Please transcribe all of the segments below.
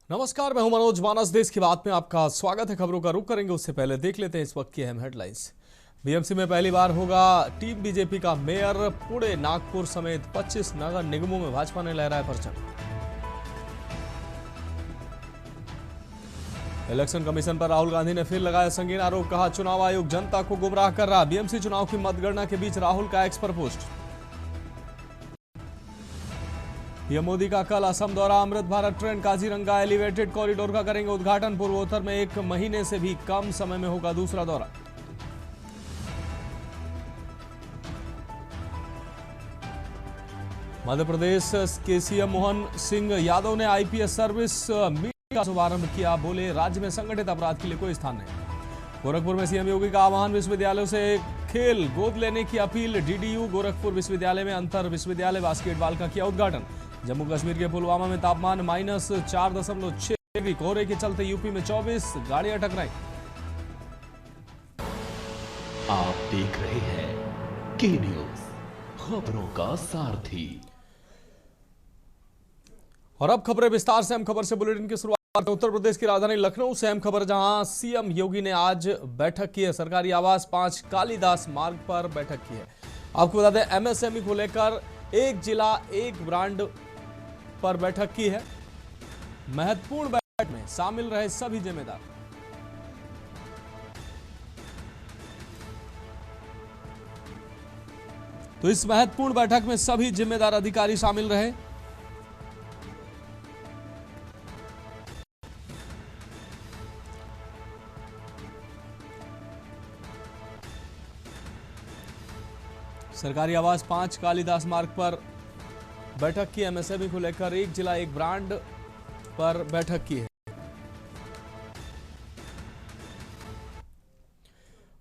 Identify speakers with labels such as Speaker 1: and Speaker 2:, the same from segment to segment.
Speaker 1: नमस्कार, मैं हूं मनोज मानस। देश की बात में आपका स्वागत है। खबरों का रुख करेंगे उससे पहले देख लेते हैं इस वक्त की अहम हेडलाइंस। बीएमसी में पहली बार होगा टीम बीजेपी का मेयर। पुणे, नागपुर समेत 25 नगर निगमों में भाजपा ने लहराया परचम। इलेक्शन कमीशन पर राहुल गांधी ने फिर लगाया संगीन आरोप। कहा, चुनाव आयोग जनता को गुमराह कर रहा। बीएमसी चुनाव की मतगणना के बीच राहुल का एक्स पर पोस्ट। पीएम मोदी का कल असम दौरा। Amrit Bharat train Kaziranga elevated corridor का करेंगे उद्घाटन। पूर्वोत्तर में 1 महीने से भी कम समय में होगा दूसरा दौरा। मध्य प्रदेश के सीएम मोहन सिंह यादव ने आईपीएस सर्विस मीट का शुभारंभ किया। बोले, राज्य में संगठित अपराध के लिए कोई स्थान नहीं। गोरखपुर में सीएम योगी का आह्वान। विश्वविद्यालयों से खेल गोद लेने की अपील। डीडीयू गोरखपुर विश्वविद्यालय में अंतर विश्वविद्यालय बास्केटबॉल का किया उद्घाटन। जम्मू कश्मीर के पुलवामा में तापमान -4.6 डिग्री। कोहरे के चलते यूपी में 24 गाड़ियां टकराई।
Speaker 2: आप देख रहे हैं के न्यूज, खबरों का सारथी।
Speaker 1: और अब खबरें विस्तार से। अहम खबर से बुलेटिन की शुरुआत उत्तर प्रदेश की राजधानी लखनऊ से। अहम खबर, जहां सीएम योगी ने आज बैठक की है। सरकारी आवास 5 कालीदास मार्ग पर बैठक की है। आपको बता दें, एमएसएमई को लेकर एक जिला एक ब्रांड पर बैठक की है। महत्वपूर्ण बैठक में शामिल रहे सभी जिम्मेदार। तो इस महत्वपूर्ण बैठक में सभी जिम्मेदार अधिकारी शामिल रहे। सरकारी आवास 5 कालीदास मार्ग पर बैठक की। एमएसएमई को लेकर एक जिला एक ब्रांड पर बैठक की है।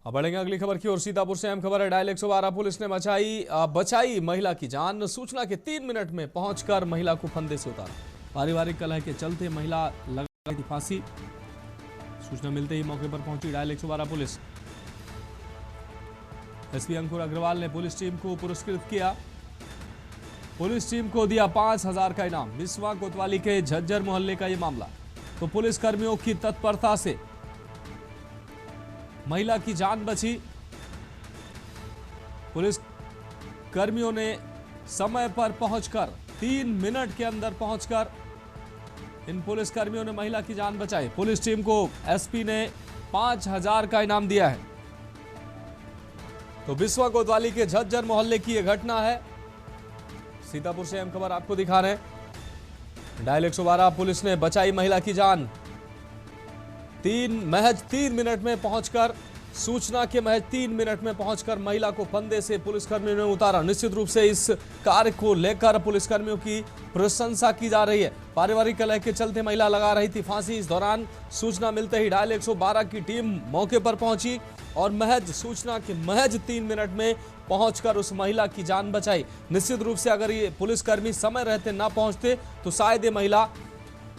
Speaker 1: अब बढ़ेंगे अगली खबर की ओर। सीतापुर से अहम खबर है। डायल 112 पुलिस ने बचाई महिला की जान। सूचना के 3 मिनट में पहुंचकर महिला को फंदे से उतारा। पारिवारिक कलह के चलते महिला लगा रही थी फांसी। सूचना मिलते ही मौके पर पहुंची डायल 112 पुलिस। एसपी अंकुर अग्रवाल ने पुलिस टीम को पुरस्कृत किया। पुलिस टीम को दिया 5000 का इनाम। बिस्वा कोतवाली के झज्जर मोहल्ले का यह मामला। तो पुलिस कर्मियों की तत्परता से महिला की जान बची। पुलिस कर्मियों ने समय पर पहुंचकर 3 मिनट के अंदर पहुंचकर इन पुलिस कर्मियों ने महिला की जान बचाई। पुलिस टीम को एसपी ने 5000 का इनाम दिया है। तो बिस्वा कोतवाली के झज्जर मोहल्ले की यह घटना है। सीतापुर से अहम खबर आपको दिखा रहे हैं। डायल 112 पुलिस ने बचाई महिला की जान। महज 3 मिनट में पहुंचकर, सूचना के महज 3 मिनट में पहुंचकर महिला को फंदे से पुलिसकर्मियों ने उतारा। निश्चित रूप से इस कार्य को लेकर पुलिसकर्मियों की प्रशंसा की जा रही है। पारिवारिक कलह के चलते महिला लगा रही थी फांसी। इस दौरान सूचना मिलते ही डायल 112 की टीम मौके पर पहुंची और महज सूचना के महज 3 मिनट में पहुंचकर उस महिला की जान बचाई। निश्चित रूप से अगर ये पुलिसकर्मी समय रहते ना पहुंचते तो शायद ये महिला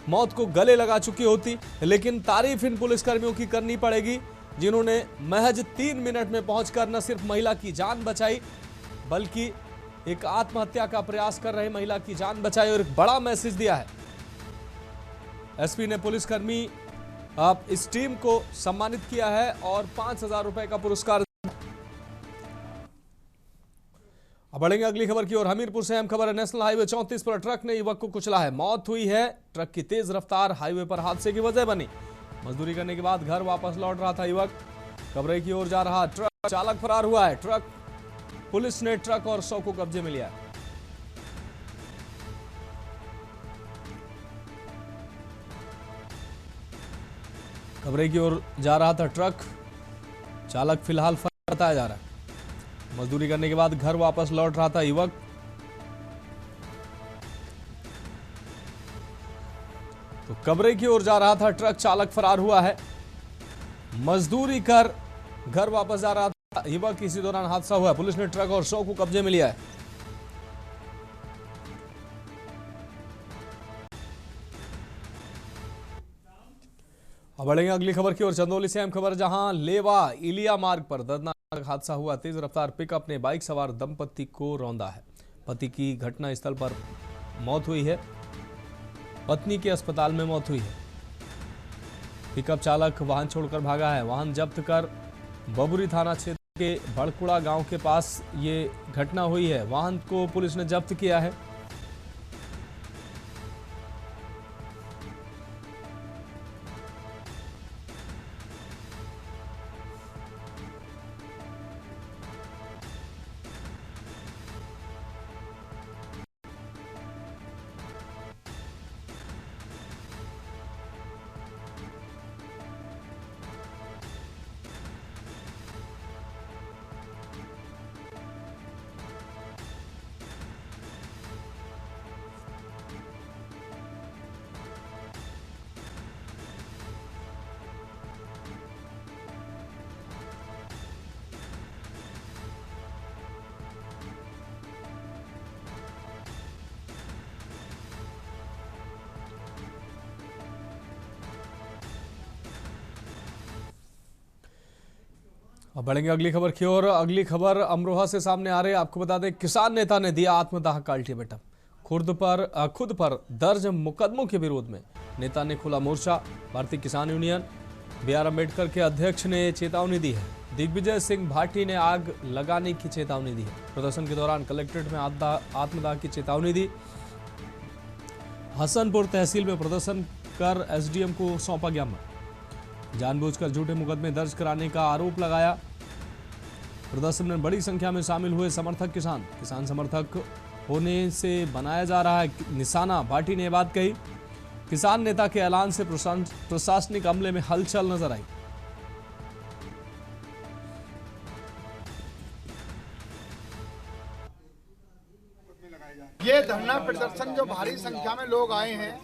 Speaker 1: मौत को गले लगा चुकी होती। लेकिन तारीफ इन पुलिसकर्मियों की करनी पड़ेगी, जिन्होंने महज 3 मिनट में पहुंचकर न सिर्फ महिला की जान बचाई, बल्कि एक आत्महत्या का प्रयास कर रहे महिला की जान बचाई और एक बड़ा मैसेज दिया है। एसपी ने पुलिसकर्मी इस टीम को सम्मानित किया है और 5000 रुपए का पुरस्कार। अब बढ़ेंगे अगली खबर की ओर। हमीरपुर से अहम खबर है। नेशनल हाईवे 34 पर ट्रक ने युवक को कुचला है। मौत हुई है। ट्रक की तेज रफ्तार हाईवे पर हादसे की वजह बनी। मजदूरी करने के बाद घर वापस लौट रहा था युवक। कबरे की ओर जा रहा ट्रक चालक फरार हुआ है। पुलिस ने ट्रक और 100 को कब्जे में लिया है। कबरे की ओर जा रहा था ट्रक, चालक फिलहाल फरार बताया जा रहा है। मजदूरी करने के बाद घर वापस लौट रहा था युवक। तो कबरे की ओर जा रहा था ट्रक, चालक फरार हुआ है। मजदूरी कर घर वापस जा रहा था युवक, इसी दौरान हादसा हुआ। पुलिस ने ट्रक और 100 को कब्जे में लिया है। अब बढ़ेंगे अगली खबर की ओर। चंदौली से अहम खबर, जहां लेवा इलिया मार्ग पर दर्दनाक हादसा हुआ। तेज रफ्तार पिकअप ने बाइक सवार दंपति को रौंदा है। पति की घटना स्थल पर मौत हुई है। पत्नी की अस्पताल में मौत हुई है। पिकअप चालक वाहन छोड़कर भागा है। वाहन जब्त कर बबुरी थाना क्षेत्र के बड़कुड़ा गांव के पास ये घटना हुई है। वाहन को पुलिस ने जब्त किया है। अब बढ़ेंगे अगली खबर की ओर। अगली खबर अमरोहा से सामने आ रही है। आपको बता दें, किसान नेता ने दिया आत्मदाह का अल्टीमेटम। खुद पर दर्ज मुकदमों के विरोध में नेता ने खोला मोर्चा। भारतीय किसान यूनियन BR अम्बेडकर के अध्यक्ष ने चेतावनी दी है। दिग्विजय सिंह भाटी ने आग लगाने की चेतावनी दी है। प्रदर्शन के दौरान कलेक्ट्रेट में आत्मदाह की चेतावनी दी। हसनपुर तहसील में प्रदर्शन कर SDM को सौंपा ज्ञापन। जानबूझकर झूठे मुकदमे दर्ज कराने का आरोप लगाया। प्रदर्शन में बड़ी संख्या में शामिल हुए समर्थक किसान समर्थक होने से बनाया जा रहा है निशाना। भाटी ने यह बात कही। किसान नेता के ऐलान से प्रशासनिक अमले में हलचल नजर आई।
Speaker 3: ये धरना प्रदर्शन जो भारी संख्या में लोग आए हैं,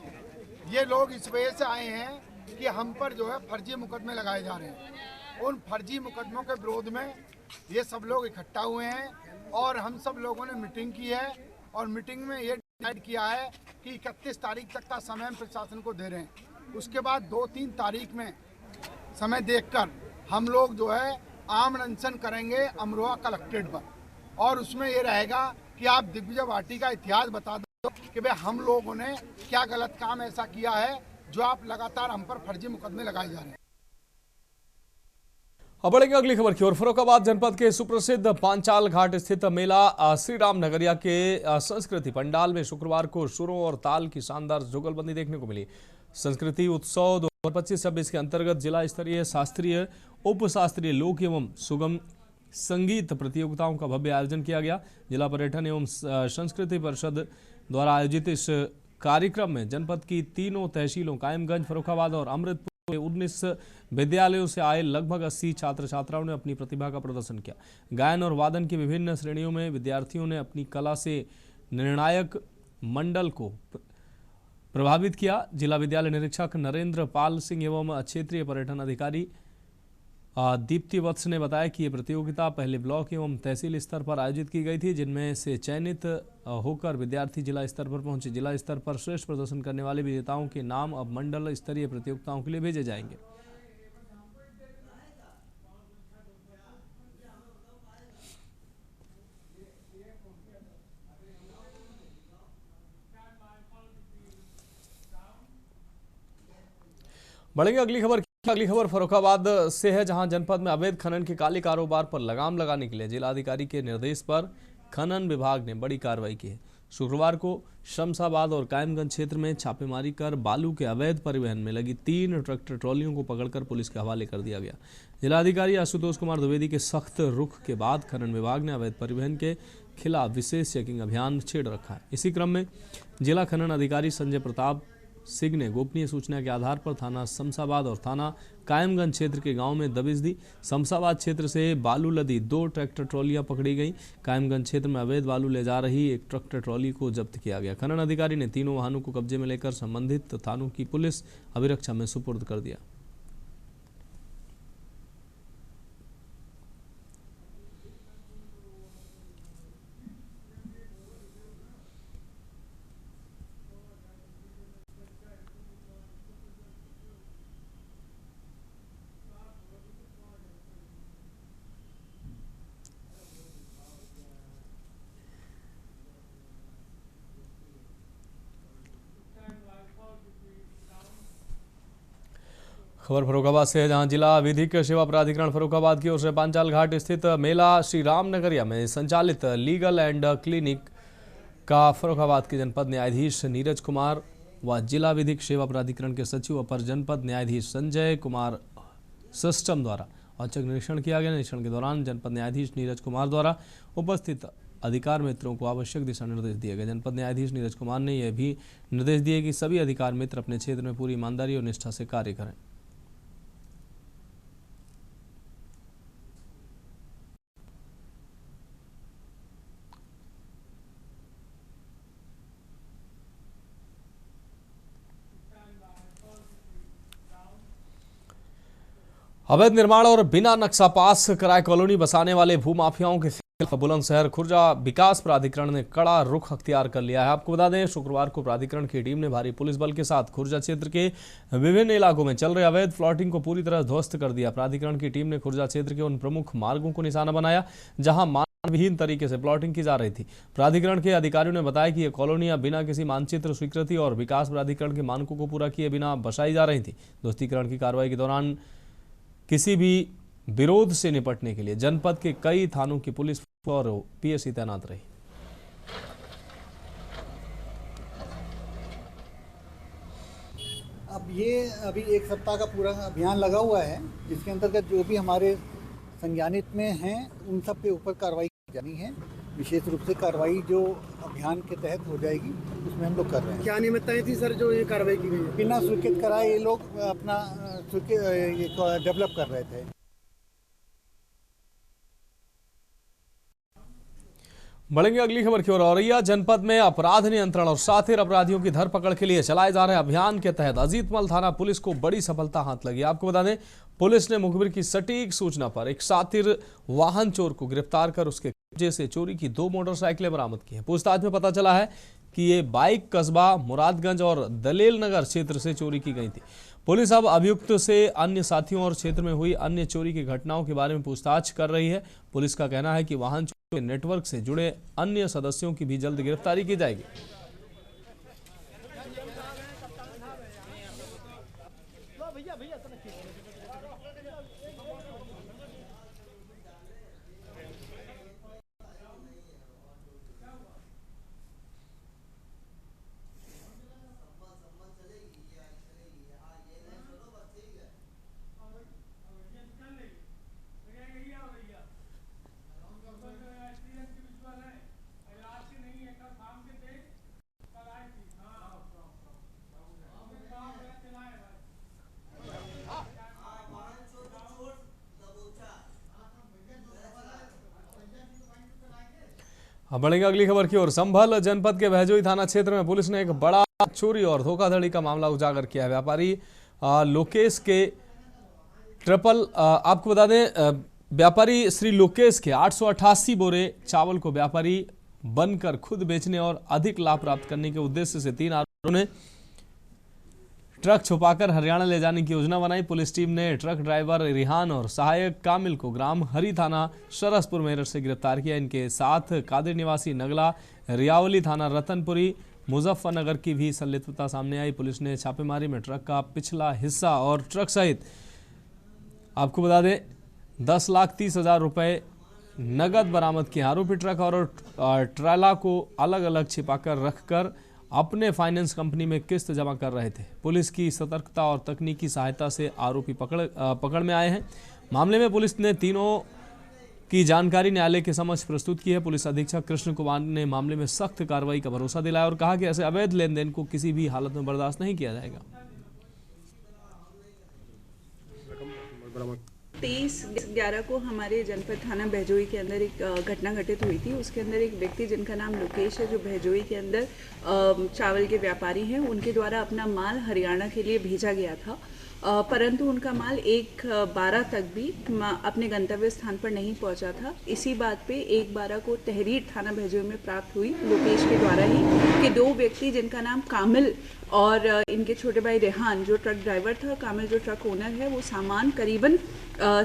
Speaker 3: ये लोग इस वजह से आए हैं कि हम पर जो है फर्जी मुकदमे लगाए जा रहे हैं। उन फर्जी मुकदमों के विरोध में ये सब लोग इकट्ठा हुए हैं और हम सब लोगों ने मीटिंग की है और मीटिंग में ये डिसाइड किया है कि 31 तारीख तक का समय हम प्रशासन को दे रहे हैं। उसके बाद 2-3 तारीख में समय देखकर हम लोग जो है आम अनशन करेंगे अमरोहा कलेक्ट्रेट पर, और उसमें ये रहेगा कि आप दिग्विजय भाटी का इतिहास बता दो कि भाई हम लोगों ने क्या गलत काम ऐसा किया है जो आप लगातार हम पर फर्जी मुकदमे लगाए जा रहे हैं।
Speaker 1: अब बढ़ेंगे अगली खबर की ओर। फर्रुखाबाद जनपद के सुप्रसिद्ध पांचाल घाट स्थित मेला श्री राम नगरिया के संस्कृति पंडाल में शुक्रवार को सुरों और ताल की शानदार जुगलबंदी देखने को मिली। संस्कृति उत्सव 2025-26 के अंतर्गत जिला स्तरीय शास्त्रीय, उप शास्त्रीय, लोक एवं सुगम संगीत प्रतियोगिताओं का भव्य आयोजन किया गया। जिला पर्यटन एवं संस्कृति परिषद द्वारा आयोजित इस कार्यक्रम में जनपद की तीनों तहसीलों कायमगंज, फर्रुखाबाद और अमृतपुर के 19 विद्यालयों से आए लगभग 80 छात्र छात्राओं ने अपनी प्रतिभा का प्रदर्शन किया। गायन और वादन की विभिन्न श्रेणियों में विद्यार्थियों ने अपनी कला से निर्णायक मंडल को प्रभावित किया। जिला विद्यालय निरीक्षक नरेंद्र पाल सिंह एवं क्षेत्रीय पर्यटन अधिकारी दीप्ति वत्स ने बताया कि ये प्रतियोगिता पहले ब्लॉक एवं तहसील स्तर पर आयोजित की गई थी, जिनमें से चयनित होकर विद्यार्थी जिला स्तर पर पहुंचे। जिला स्तर पर श्रेष्ठ प्रदर्शन करने वाले विजेताओं के नाम अब मंडल स्तरीय प्रतियोगिताओं के लिए भेजे जाएंगे। बढ़ेंगे अगली खबर फर्रुखाबाद से है, जहां जनपद में अवैध खनन के काले कारोबार पर लगाम लगाने के लिए जिलाधिकारी के निर्देश पर खनन विभाग ने बड़ी कार्रवाई की है। शुक्रवार को शमशाबाद और कायमगंज क्षेत्र में छापेमारी कर बालू के अवैध परिवहन में लगी 3 ट्रैक्टर ट्रॉलियों को पकड़कर पुलिस के हवाले कर दिया गया। जिलाधिकारी आशुतोष कुमार द्विवेदी के सख्त रुख के बाद खनन विभाग ने अवैध परिवहन के खिलाफ विशेष चेकिंग अभियान छेड़ रखा है। इसी क्रम में जिला खनन अधिकारी संजय प्रताप सिंह ने गोपनीय सूचना के आधार पर थाना शमशाबाद और थाना कायमगंज क्षेत्र के गांव में दबिश दी। शमशाबाद क्षेत्र से बालू लदी 2 ट्रैक्टर ट्रॉलियां पकड़ी गई। कायमगंज क्षेत्र में अवैध बालू ले जा रही एक ट्रैक्टर ट्रॉली को जब्त किया गया। खनन अधिकारी ने तीनों वाहनों को कब्जे में लेकर संबंधित थानों की पुलिस अभिरक्षा में सुपुर्द कर दिया। खबर फर्रुखाबाद से है, जहां जिला विधिक सेवा प्राधिकरण फर्रुखाबाद की ओर से पांचाल घाट स्थित मेला श्री राम नगरिया में संचालित लीगल एंड क्लिनिक का फर्रुखाबाद के जनपद न्यायाधीश नीरज कुमार व जिला विधिक सेवा प्राधिकरण के सचिव अपर जनपद न्यायाधीश संजय कुमार सिस्टम द्वारा औचक निरीक्षण किया गया। निरीक्षण के दौरान जनपद न्यायाधीश नीरज कुमार द्वारा उपस्थित अधिकार मित्रों को आवश्यक दिशा निर्देश दिए गए। जनपद न्यायाधीश नीरज कुमार ने यह भी निर्देश दिए कि सभी अधिकार मित्र अपने क्षेत्र में पूरी ईमानदारी और निष्ठा से कार्य करें। अवैध निर्माण और बिना नक्शा पास कराए कॉलोनी बसाने वाले भूमाफियाओं के खिलाफ बुलंदशहर खुर्जा विकास प्राधिकरण ने कड़ा रुख अख्तियार कर लिया है। आपको बता दें, शुक्रवार को प्राधिकरण की टीम ने भारी पुलिस बल के साथ खुर्जा क्षेत्र के विभिन्न इलाकों में चल रहे अवैध प्लॉटिंग को पूरी तरह ध्वस्त कर दिया। प्राधिकरण की टीम ने खुर्जा क्षेत्र के उन प्रमुख मार्गों को निशाना बनाया जहां मानवहीन तरीके से प्लॉटिंग की जा रही थी। प्राधिकरण के अधिकारियों ने बताया कि ये कॉलोनियां बिना किसी मानचित्र स्वीकृति और विकास प्राधिकरण के मानकों को पूरा किए बिना बसाई जा रही थी। ध्वस्तीकरण की कार्रवाई के दौरान किसी भी विरोध से निपटने के लिए जनपद के कई थानों की पुलिस और पीएससी तैनात रही।
Speaker 4: अब ये अभी एक सप्ताह का पूरा अभियान लगा हुआ है, जिसके अंतर्गत जो भी हमारे संज्ञानित में हैं उन सब के ऊपर कार्रवाई की जानी है। विशेष रूप से कार्रवाई जो अभियान के तहत हो जाएगी उसमें हम लोग कर रहे हैं।
Speaker 5: क्या नियमितताएं थी सर जो ये कार्रवाई की गई है?
Speaker 4: बिना स्वीकृत कराए ये लोग अपना डेवलप कर रहे थे।
Speaker 1: बढ़ेंगे अगली खबर की ओर। औरैया जनपद में अपराध नियंत्रण और साथिर अपराधियों की धरपकड़ के लिए चलाए जा रहे अभियान के तहत अजीतमल थाना पुलिस को बड़ी सफलता हाथ लगी। आपको बता दें, पुलिस ने मुखबिर की सटीक सूचना पर एक सातिर वाहन चोर को गिरफ्तार कर उसके कब्जे से चोरी की 2 मोटरसाइकिलें बरामद की हैं। पूछताछ में पता चला है कि ये बाइक कस्बा मुरादगंज और दलेल नगर क्षेत्र से चोरी की गई थी। पुलिस अब अभियुक्त से अन्य साथियों और क्षेत्र में हुई अन्य चोरी की घटनाओं के बारे में पूछताछ कर रही है। पुलिस का कहना है कि वाहन चोरी के नेटवर्क से जुड़े अन्य सदस्यों की भी जल्द गिरफ्तारी की जाएगी। अब बढ़ेंगे अगली खबर की ओर। संभल जनपद के बहजोई थाना क्षेत्र में पुलिस ने एक बड़ा चोरी और धोखाधड़ी का मामला उजागर किया है। व्यापारी लोकेश के आपको बता दें, व्यापारी श्री लोकेश के 888 बोरे चावल को व्यापारी बनकर खुद बेचने और अधिक लाभ प्राप्त करने के उद्देश्य से 3 आरोपियों ने ट्रक छुपाकर हरियाणा ले जाने की योजना बनाई। पुलिस टीम ने ट्रक ड्राइवर रिहान और सहायक कामिल को ग्राम हरी थाना सरसपुर मेरठ से गिरफ्तार किया। इनके साथ कादिर निवासी नगला, रियावली थाना रतनपुरी, मुजफ्फरनगर की भी संलिप्तता सामने आई। पुलिस ने छापेमारी में ट्रक का पिछला हिस्सा और ट्रक सहित आपको बता दें 10,30,000 रुपये नगद बरामद किए। आरोपी ट्रक और ट्रैला को अलग अलग छिपाकर रखकर अपने फाइनेंस कंपनी में किस्त जमा कर रहे थे। पुलिस की सतर्कता और तकनीकी सहायता से आरोपी पकड़ में आए हैं। मामले में पुलिस ने तीनों की जानकारी न्यायालय के समक्ष प्रस्तुत की है। पुलिस अधीक्षक कृष्ण कुमार ने मामले में सख्त कार्रवाई का भरोसा दिलाया और कहा कि ऐसे अवैध लेन देन को किसी भी हालत में बर्दाश्त नहीं किया जाएगा।
Speaker 6: 23/11 को हमारे जनपद थाना बहजोई के अंदर एक घटना घटित हुई थी। उसके अंदर एक व्यक्ति जिनका नाम लोकेश है, जो बहजोई के अंदर चावल के व्यापारी हैं, उनके द्वारा अपना माल हरियाणा के लिए भेजा गया था, परंतु उनका माल 1/12 तक भी अपने गंतव्य स्थान पर नहीं पहुंचा था। इसी बात पे 1/12 को तहरीर थाना बहजोई में प्राप्त हुई लोकेश के द्वारा ही कि 2 व्यक्ति जिनका नाम कामिल और इनके छोटे भाई रेहान जो ट्रक ड्राइवर था, कामिल जो ट्रक ओनर है, वो सामान करीबन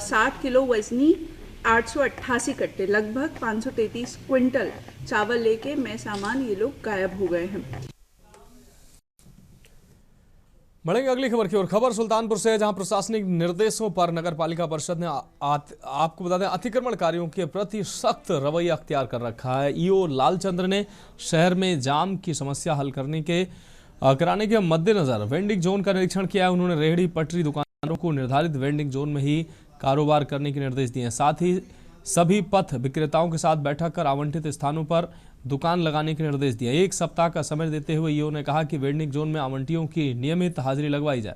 Speaker 6: 60 किलो वजनी 888 कट्टे लगभग 533 क्विंटल चावल लेके मैं सामान ये लोग गायब हो गए हैं।
Speaker 1: बढ़ेंगे अगली खबर की ओर। खबर सुल्तानपुर से है, जहां प्रशासनिक निर्देशों पर नगर पालिका परिषद ने आपको बता दें अतिक्रमणकारियों के प्रति सख्त रवैया अख्तियार कर रखा है। ईओ लालचंद्र ने शहर में जाम की समस्या हल कराने के मद्देनजर वेंडिंग जोन का निरीक्षण किया है। उन्होंने रेहड़ी पटरी दुकानों को निर्धारित वेंडिंग जोन में ही कारोबार करने के निर्देश दिए हैं। साथ ही सभी पथ विक्रेताओं के साथ बैठक कर आवंटित स्थानों पर दुकान लगाने के निर्देश दिए। 1 सप्ताह का समय देते हुए ईओ ने कहा कि वेंडिंग जोन में आवंटियों की नियमित हाजिरी लगवाई जाए।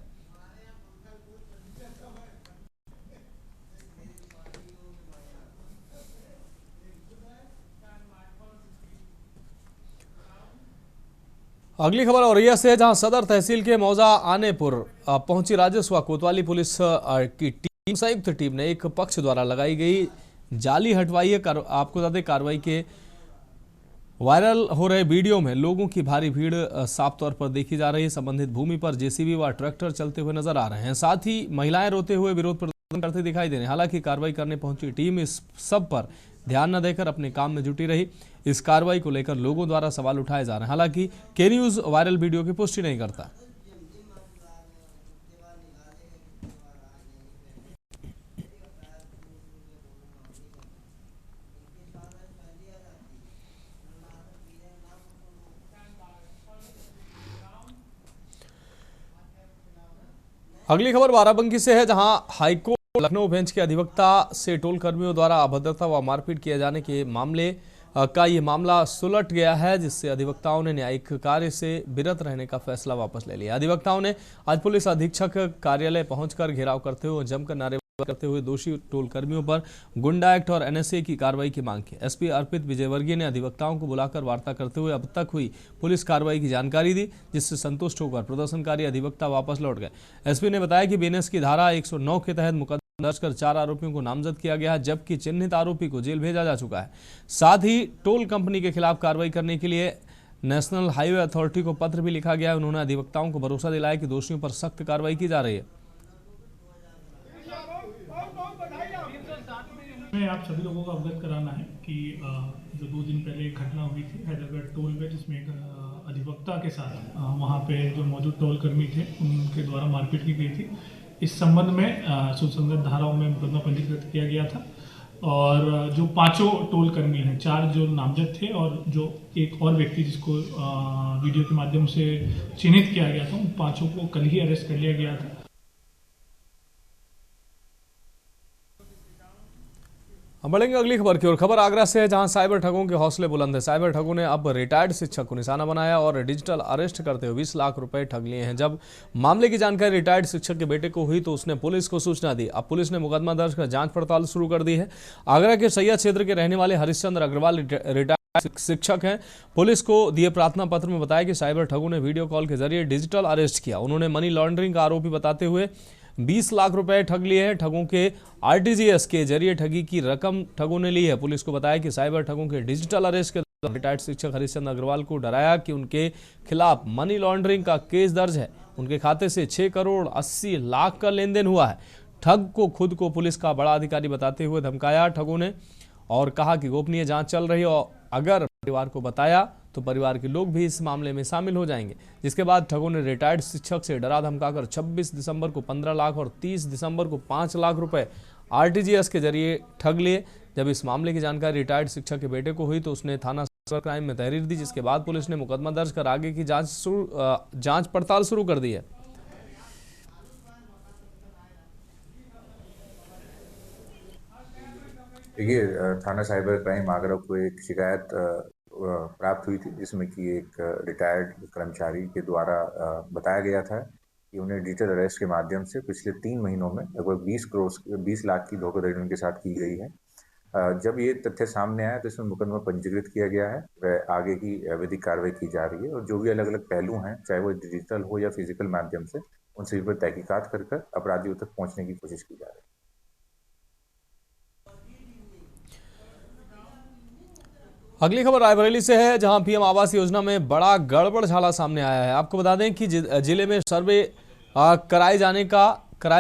Speaker 1: अगली खबर औरैया से है, जहां सदर तहसील के मौजा आनेपुर पहुंची राजस्व कोतवाली पुलिस की टीम संयुक्त टीम ने एक पक्ष द्वारा लगाई गई जाली हटवाई है। आपको बता दें कार्रवाई के वायरल हो रहे वीडियो में लोगों की भारी भीड़ साफ तौर पर देखी जा रही है। संबंधित भूमि पर जेसीबी व ट्रैक्टर चलते हुए नजर आ रहे हैं। साथ ही महिलाएं रोते हुए विरोध प्रदर्शन करते दिखाई दे रहे हैं। हालांकि कार्रवाई करने पहुंची टीम इस सब पर ध्यान न देकर अपने काम में जुटी रही। इस कार्रवाई को लेकर लोगों द्वारा सवाल उठाए जा रहे हैं। हालांकि के न्यूज वायरल वीडियो की पुष्टि नहीं करता। अगली खबर बाराबंकी से है, जहां हाईकोर्ट लखनऊ बेंच के अधिवक्ता से टोल कर्मियों द्वारा अभद्रता व मारपीट किए जाने के मामले का ये मामला सुलट गया है, जिससे अधिवक्ताओं ने न्यायिक कार्य से विरत रहने का फैसला वापस ले लिया। अधिवक्ताओं ने आज पुलिस अधीक्षक कार्यालय पहुंचकर घेराव करते हुए जमकर नारेबाजी करते हुए दोषी टोल कर्मियों पर गुंडा एक्ट और एनएसए की कार्रवाई की मांग की। एसपी अर्पित विजयवर्गीय ने अधिवक्ताओं को बुलाकर वार्ता करते हुए अब तक हुई पुलिस कार्रवाई की जानकारी दी, जिससे संतुष्ट होकर प्रदर्शनकारी अधिवक्ता वापस लौट गए। एसपी ने बताया कि बीएनएस की धारा 109 के तहत मुकदमा दर्ज कर 4 आरोपियों को नामजद किया गया है, जबकि चिन्हित आरोपी को जेल भेजा जा चुका है। साथ ही टोल कंपनी के खिलाफ कार्रवाई करने के लिए नेशनल हाईवे अथॉरिटी को पत्र भी लिखा गया है। उन्होंने अधिवक्ताओं को भरोसा दिलाया कि दोषियों पर सख्त कार्रवाई की जा रही है।
Speaker 7: मैं आप सभी लोगों को अवगत कराना है कि जो 2 दिन पहले एक घटना हुई थी हैदराबाद टोल पे, जिसमें एक अधिवक्ता के साथ वहाँ पे जो मौजूद टोल कर्मी थे उनके द्वारा मारपीट की गई थी। इस संबंध में सुसंगत धाराओं में मुकदमा पंजीकृत किया गया था और जो 5 टोल कर्मी हैं, 4 जो नामजद थे और जो एक और व्यक्ति जिसको वीडियो के माध्यम से चिन्हित किया गया था, उन 5 को कल ही अरेस्ट कर लिया गया था।
Speaker 1: हम बढ़ेंगे अगली खबर की ओर। खबर आगरा से है, जहां साइबर ठगों के हौसले बुलंद है। साइबर ठगों ने अब रिटायर्ड शिक्षक को निशाना बनाया और डिजिटल अरेस्ट करते हुए 20 लाख रुपए ठग लिए हैं। जब मामले की जानकारी रिटायर्ड शिक्षक के बेटे को हुई तो उसने पुलिस को सूचना दी। अब पुलिस ने मुकदमा दर्ज कर जांच पड़ताल शुरू कर दी है। आगरा के सैयद क्षेत्र के रहने वाले हरिश्चंद्र अग्रवाल रिटायर्ड शिक्षक हैं। पुलिस को दिए प्रार्थना पत्र में बताया कि साइबर ठगों ने वीडियो कॉल के जरिए डिजिटल अरेस्ट किया। उन्होंने मनी लॉन्ड्रिंग का आरोपी बताते हुए 20 लाख रुपए ठग लिए हैं। ठगों के आरटीजीएस के जरिए ठगी की रकम ठगों ने ली है। पुलिस को बताया कि साइबर ठगों के डिजिटल अरेस्ट के दौरान रिटायर्ड शिक्षक हरिश्चंद्र अग्रवाल को डराया कि उनके खिलाफ मनी लॉन्ड्रिंग का केस दर्ज है। उनके खाते से 6 करोड़ 80 लाख का लेन देन हुआ है। ठग को खुद को पुलिस का बड़ा अधिकारी बताते हुए धमकाया ठगों ने और कहा कि गोपनीय जांच चल रही है और अगर परिवार को बताया तो परिवार के लोग भी इस मामले में शामिल हो जाएंगे। जिसके बाद ठगों ने रिटायर्ड शिक्षक से डरा धमकाकर 26 दिसंबर को 15 लाख और 30 दिसंबर को 5 लाख रुपए आरटीजीएस के जरिए ठग लिए। जब इस मामले की जानकारी रिटायर्ड शिक्षक के बेटे को हुई तो उसने थाना साइबर क्राइम में तहरीर दी, जिसके बाद पुलिस ने मुकदमा दर्ज कर आगे की जांच पड़ताल शुरू कर दी है।
Speaker 8: देखिए, थाना साइबर क्राइम आगरा को एक शिकायत प्राप्त हुई थी, जिसमें कि एक रिटायर्ड कर्मचारी के द्वारा बताया गया था कि उन्हें डिजिटल अरेस्ट के माध्यम से पिछले 3 महीनों में लगभग 20 लाख की धोखाधड़ी उनके साथ की गई है। जब ये तथ्य सामने आया तो इसमें मुकदमा पंजीकृत किया गया है। वह आगे की विधिक कार्रवाई की जा रही है और जो भी अलग अलग पहलू हैं, चाहे वो डिजिटल हो या फिजिकल माध्यम से, उन सभी पर तहकीकात कर अपराधियों तक पहुँचने की कोशिश की जा रही है।
Speaker 1: अगली खबर रायबरेली से है, जहां पीएम आवास योजना में बड़ा गड़बड़झाला सामने आया है। आपको बता दें कि जिले में सर्वे कराए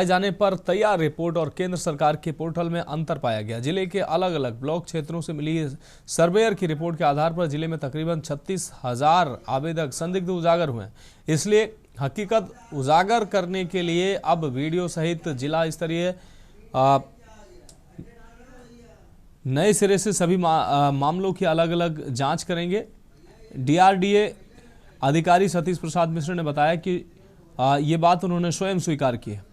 Speaker 1: जाने पर तैयार रिपोर्ट और केंद्र सरकार के पोर्टल में अंतर पाया गया। जिले के अलग अलग ब्लॉक क्षेत्रों से मिली सर्वेयर की रिपोर्ट के आधार पर जिले में तकरीबन 36,000 आवेदक संदिग्ध उजागर हुए हैं। इसलिए हकीकत उजागर करने के लिए अब वीडियो सहित जिला स्तरीय नए सिरे से सभी मामलों की अलग अलग जांच करेंगे। डीआरडीए अधिकारी सतीश प्रसाद मिश्र ने बताया कि ये बात उन्होंने स्वयं स्वीकार की है।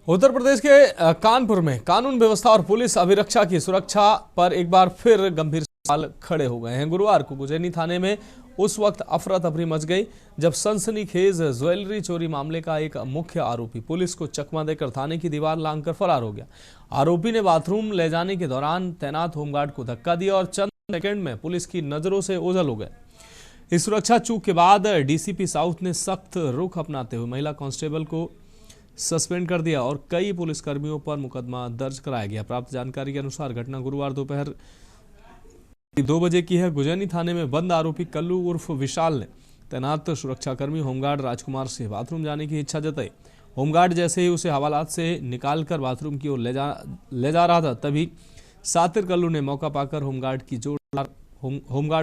Speaker 1: उत्तर प्रदेश के कानपुर में कानून व्यवस्था और पुलिस अभिरक्षा की सुरक्षा पर एक बार फिर गंभीर सवाल खड़े हो गए हैं। गुरुवार को गुजैनी थाने में उस वक्त अफरा तफरी मच गई जब सनसनीखेज ज्वेलरी चोरी मामले का एक मुख्य आरोपी पुलिस को चकमा देकर थाने की दीवार लांघकर फरार हो गया। आरोपी ने बाथरूम ले जाने के दौरान तैनात होमगार्ड को धक्का दिया और चंद सेकंड में पुलिस की नजरों से ओझल हो गए। इस सुरक्षा चूक के बाद डीसीपी साउथ ने सख्त रुख अपनाते हुए महिला कांस्टेबल को सस्पेंड कर दिया और कई पुलिसकर्मियों पर मुकदमा दर्ज कराया गया। प्राप्त जानकारी के अनुसार घटना गुरुवार दोपहर 2 बजे की है। गुजैनी थाने में बंद आरोपी कल्लू उर्फ विशाल ने तैनात सुरक्षाकर्मी होमगार्ड राजकुमार से बाथरूम जाने की इच्छा जताई। होमगार्ड जैसे ही उसे हवालात से निकालकर बाथरूम की ओर ले जा रहा था, तभी सातिर कल्लू ने मौका पाकर होमगार्ड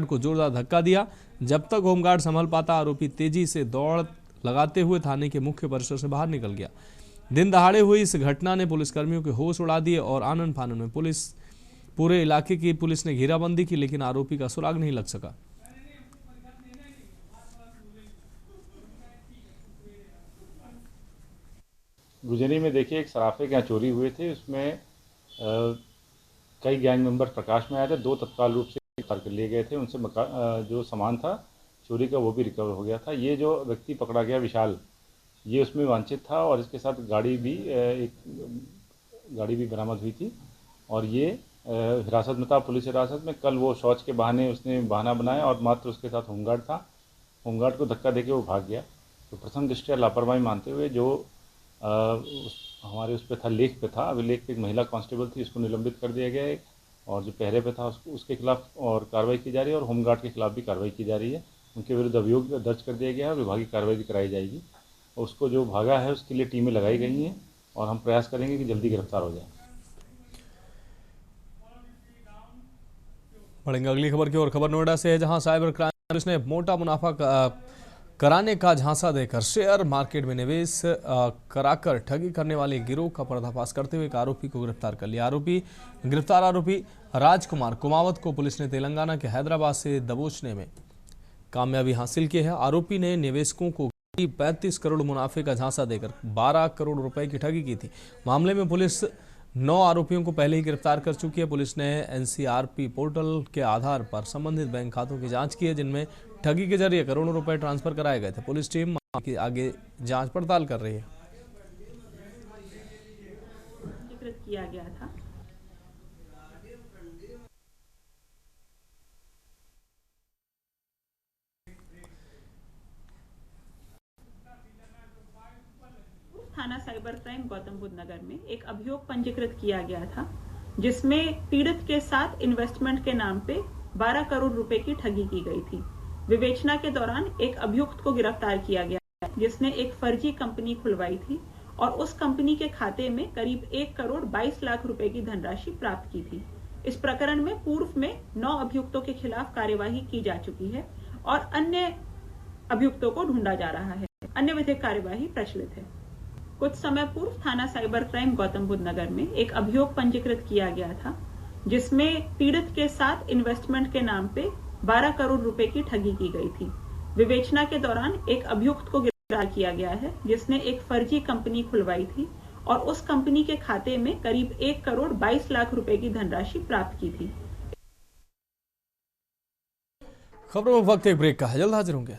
Speaker 1: को जोरदार धक्का दिया। जब तक होमगार्ड संभल पाता, आरोपी तेजी से दौड़ लगाते हुए थाने के मुख्य परिसर से बाहर निकल गया। दिन दहाड़े हुई इस घटना ने पुलिसकर्मियों के होश उड़ा दिए और आनन फानन में पूरे इलाके की पुलिस ने घेराबंदी की, लेकिन आरोपी का सुराग नहीं लग सका।
Speaker 9: गुजरी में देखिए एक सराफे के यहाँ चोरी हुए थे, उसमें कई गैंग मेंबर प्रकाश में आए थे। 2 तत्काल रूप से गिरफ्तार कर लिए गए थे। उनसे जो सामान था चोरी का वो भी रिकवर हो गया था। ये जो व्यक्ति पकड़ा गया विशाल, ये उसमें वांछित था और इसके साथ एक गाड़ी भी बरामद हुई थी और ये हिरासत में था, पुलिस हिरासत में। कल वो शौच के बहाने उसने बहाना बनाया और मात्र उसके साथ होमगार्ड था। होमगार्ड को धक्का देके वो भाग गया। तो प्रथम दृष्टया लापरवाही मानते हुए जो हमारे उस पर था, लेख पे था, अभिलेख पे एक महिला कांस्टेबल थी, इसको निलंबित कर दिया गया है और जो पहरे पे था उसके खिलाफ और कार्रवाई की जा रही है और होमगार्ड के खिलाफ भी कार्रवाई की जा रही है। उनके विरुद्ध अभियोग दर्ज कर दिया गया है और विभागीय कार्रवाई भी कराई जाएगी। और उसको जो भागा है उसके लिए टीमें लगाई गई हैं और हम प्रयास करेंगे कि जल्दी गिरफ्तार हो जाए।
Speaker 1: बढ़ेंगे अगली खबर की ओर। खबर नोएडा से है, जहां साइबर क्राइम पुलिस ने मोटा मुनाफा कराने का झांसा देकर शेयर मार्केट में निवेश कराकर ठगी करने वाले गिरोह का पर्दाफाश करते हुए एक आरोपी को गिरफ्तार कर लिया। गिरफ्तार आरोपी राजकुमार कुमावत को पुलिस ने तेलंगाना के हैदराबाद से दबोचने में कामयाबी हासिल की है। आरोपी ने निवेशकों को 35 करोड़ मुनाफे का झांसा देकर 12 करोड़ रुपए की ठगी की थी। मामले में पुलिस 9 आरोपियों को पहले ही गिरफ्तार कर चुकी है। पुलिस ने एनसीआरपी पोर्टल के आधार पर संबंधित बैंक खातों की जांच की है, जिनमें ठगी के जरिए करोड़ों रुपए ट्रांसफर कराए गए थे। पुलिस टीम आगे जांच पड़ताल कर रही है।
Speaker 6: किया गया था। थाना साइबर क्राइम गौतम बुद्ध नगर में एक अभियोग पंजीकृत किया गया था, जिसमें पीड़ित के साथ इन्वेस्टमेंट के नाम पे 12 करोड़ रुपए की ठगी की गई थी। विवेचना के दौरान एक अभियुक्त को गिरफ्तार किया गया, जिसने एक फर्जी कंपनी खुलवाई थी और उस कंपनी के खाते में करीब 1 करोड़ 22 लाख रुपए की धनराशि प्राप्त की थी। इस प्रकरण में पूर्व में 9 अभियुक्तों के खिलाफ कार्यवाही की जा चुकी है और अन्य अभियुक्तों को ढूंढा जा रहा है। अन्य विधिक कार्यवाही प्रचलित है। कुछ समय पूर्व थाना साइबर क्राइम गौतम बुद्ध नगर में एक अभियोग पंजीकृत किया गया था, जिसमें पीड़ित के साथ इन्वेस्टमेंट के नाम पे 12 करोड़ रुपए की ठगी की गई थी। विवेचना के दौरान एक अभियुक्त को गिरफ्तार किया गया है, जिसने एक फर्जी कंपनी खुलवाई थी और उस कंपनी के खाते में करीब 1 करोड़ 22 लाख रुपए की धनराशि प्राप्त की थी।
Speaker 1: खबरों में वक्त एक ब्रेक का है, जल्द हाजिर होंगे।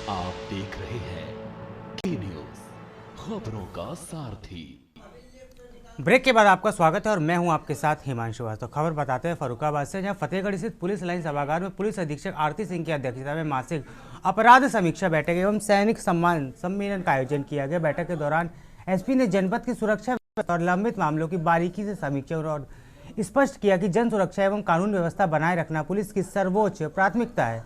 Speaker 2: आप देख रहे हैं के न्यूज़, खबरों का सारथी।
Speaker 10: ब्रेक के बाद आपका स्वागत है और मैं हूं आपके साथ हिमांशु। तो खबर बताते हैं फर्रुखाबाद से, जहां फतेहगढ़ स्थित पुलिस लाइन सभागार में पुलिस अधीक्षक आरती सिंह की अध्यक्षता में मासिक अपराध समीक्षा बैठक एवं सैनिक सम्मान सम्मेलन का आयोजन किया गया। बैठक के दौरान एसपी ने जनपद की सुरक्षा और लंबित मामलों की बारीकी से समीक्षा और स्पष्ट किया कि जन सुरक्षा एवं कानून व्यवस्था बनाए रखना पुलिस की सर्वोच्च प्राथमिकता है।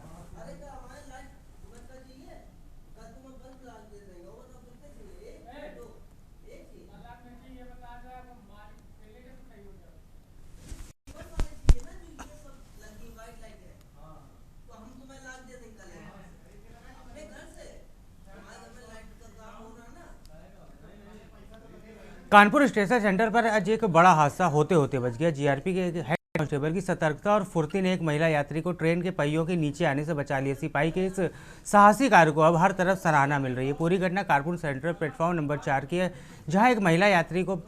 Speaker 10: कानपुर स्टेशन सेंटर पर आज एक बड़ा हादसा होते होते बच गया। जीआरपी के हेड कांस्टेबल की सतर्कता और फुर्ती ने एक महिला यात्री को ट्रेन के पहियों के नीचे आने से बचा लिया। सिपाही के इस साहसी कार्य को अब हर तरफ सराहना मिल रही है। पूरी घटना कानपुर सेंट्रल प्लेटफॉर्म नंबर 4 की है, जहां एक महिला यात्री को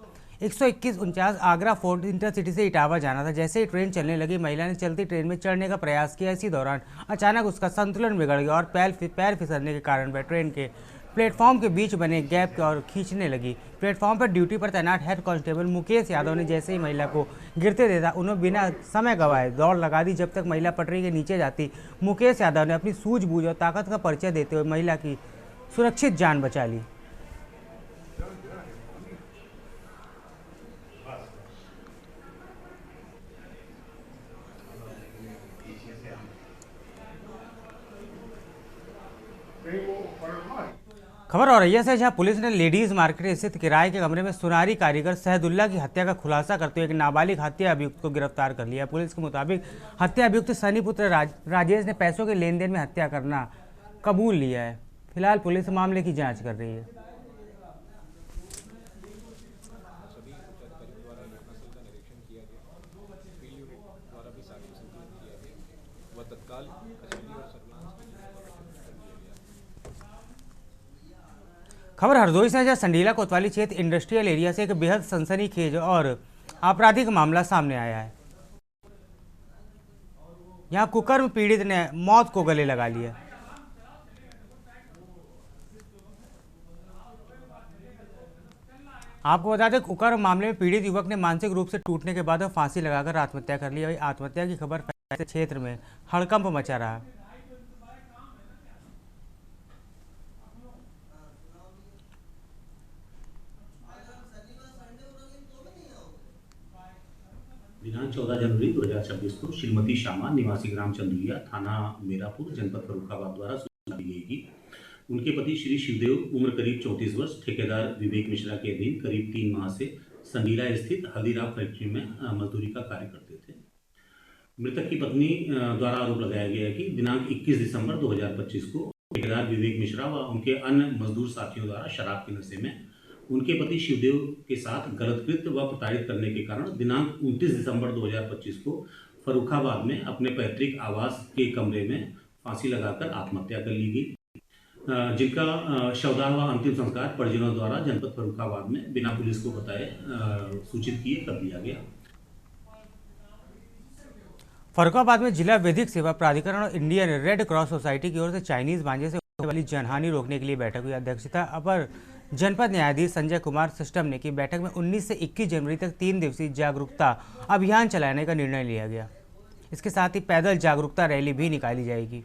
Speaker 10: 121-49 आगरा फोर्ट इंटरसिटी से इटावा जाना था। जैसे ही ट्रेन चलने लगी, महिला ने चलती ट्रेन में चढ़ने का प्रयास किया। इसी दौरान अचानक उसका संतुलन बिगड़ गया और पैर फिसलने के कारण वह ट्रेन के प्लेटफॉर्म के बीच बने गैप की ओर खींचने लगी। प्लेटफॉर्म पर ड्यूटी पर तैनात हेड कांस्टेबल मुकेश यादव ने जैसे ही महिला को गिरते देखा, उन्होंने बिना समय गंवाए दौड़ लगा दी। जब तक महिला पटरी के नीचे जाती, मुकेश यादव ने अपनी सूझबूझ और ताकत का परिचय देते हुए महिला की सुरक्षित जान बचा ली। खबर औरैया से, जहां पुलिस ने लेडीज मार्केट स्थित किराए के कमरे में सुनारी कारीगर सहदुल्ला की हत्या का खुलासा करते हुए एक नाबालिग हत्या अभियुक्त को गिरफ्तार कर लिया। पुलिस के मुताबिक हत्या अभियुक्त सनी पुत्र राजेश ने पैसों के लेन देन में हत्या करना कबूल लिया है। फिलहाल पुलिस मामले की जांच कर रही है। खबर हरदोई से, जहां संडीला कोतवाली क्षेत्र इंडस्ट्रियल एरिया से एक बेहद सनसनीखेज और आपराधिक मामला सामने आया है। यहां कुकर्म पीड़ित ने मौत को गले लगा लिया। आपको बता दें, कुकर्म मामले में पीड़ित युवक ने मानसिक रूप से टूटने के बाद फांसी लगाकर आत्महत्या कर ली। आत्महत्या की खबर फैलने से क्षेत्र में हड़कंप मचा रहा।
Speaker 11: दिनांक 14 जनवरी 2026 को श्रीमती श्यामा निवासी ग्राम चंदुलिया, थाना मीरापुर, जनपद फर्रुखाबाद द्वारा सूचना दी गई कि उनके पति श्री शिवदेव उम्र करीब 34 वर्ष ठेकेदार विवेक मिश्रा के अधीन करीब 3 माह से संडीला स्थित हल्दीराम फैक्ट्री में मजदूरी का कार्य करते थे। मृतक की पत्नी द्वारा आरोप लगाया गया है कि दिनांक 21 दिसंबर 2025 को ठेकेदार विवेक मिश्रा व उनके अन्य मजदूर साथियों द्वारा शराब के नशे में उनके पति शिवदेव के साथ गलत कृत्य व प्रताड़ित करने के कारण दिनांक 29 दिसंबर 2025 को फर्रुखाबाद में अपने पैतृक आवास के कमरे में फांसी लगाकर आत्महत्या कर ली गई, जिनका शवदाह व अंतिम संस्कार परिजनों द्वारा जनपद फर्रुखाबाद में बिना पुलिस को बताए सूचित किए कर दिया गया।
Speaker 10: फर्रुखाबाद में जिला विधिक सेवा प्राधिकरण और इंडियन रेड क्रॉस सोसाइटी की ओर से चाइनीज मांझे से होने वाली जनहानि रोकने के लिए बैठक हुई। अध्यक्षता अपर जनपद न्यायाधीश संजय कुमार सिस्टम ने की। बैठक में 19 से 21 जनवरी तक 3 दिवसीय जागरूकता अभियान चलाने का निर्णय लिया गया। इसके साथ ही पैदल जागरूकता रैली भी निकाली जाएगी।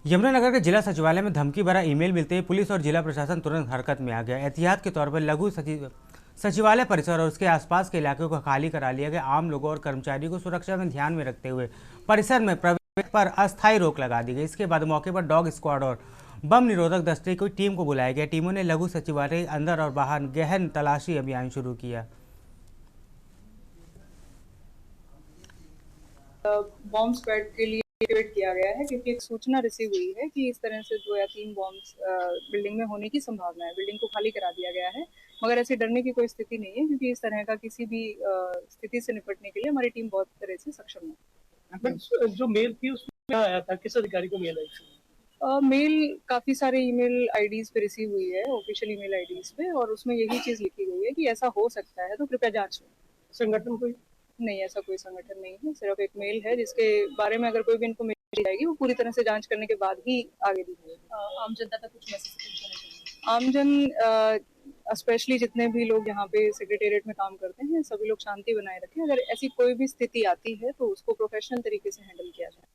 Speaker 10: यमुनानगर के जिला सचिवालय में धमकी भरा ईमेल मिलते ही पुलिस और जिला प्रशासन तुरंत हरकत में आ गया। एहतियात के तौर पर लघु सचिवालय परिसर और उसके आसपास के इलाकों को खाली करा लिया गया। आम लोगों और कर्मचारियों को सुरक्षा में ध्यान में रखते हुए परिसर में प्रवेश पर अस्थायी रोक लगा दी गई। इसके बाद मौके पर डॉग स्क्वाड और बम निरोधक दस्ते की टीम को बुलाया गया। टीमों ने लघु सचिवालय अंदर और बाहर गहन तलाशी अभियान शुरू किया।
Speaker 12: बॉम्ब स्क्वाड के लिए एक्टिवेट किया गया है, क्योंकि एक सूचना रिसीव हुई है कि इस तरह से 2 या 3 बॉम्ब्स बिल्डिंग में होने की संभावना है। बिल्डिंग को खाली करा दिया गया है, मगर ऐसे डरने की कोई स्थिति नहीं है, क्योंकि इस तरह का किसी भी स्थिति से निपटने के लिए हमारी टीम बहुत तरह से सक्षम है।
Speaker 5: जो मेल थी उसमें आया था, किस अधिकारी को मेल आई?
Speaker 12: मेल काफी सारे ईमेल आईडीज पे रिसीव हुई है, ऑफिशियल ईमेल आईडीज पे, और उसमें यही चीज लिखी गई है कि ऐसा हो सकता है, तो कृपया जांच करें।
Speaker 5: संगठन कोई
Speaker 12: नहीं, ऐसा कोई संगठन नहीं है, सिर्फ एक मेल है जिसके बारे में अगर कोई भी इन्फॉर्मेशन दी जाएगी वो पूरी तरह से जांच करने के बाद ही आगे दी जाएगी। आम जनता तक कुछ मैसेज पहुंचाना चाहिए? आम जन स्पेशली जितने भी लोग यहाँ पे सेक्रेटेरिएट में काम करते हैं सभी लोग शांति बनाए रखें। अगर ऐसी कोई भी स्थिति आती है तो उसको प्रोफेशनल तरीके से हैंडल किया जाए।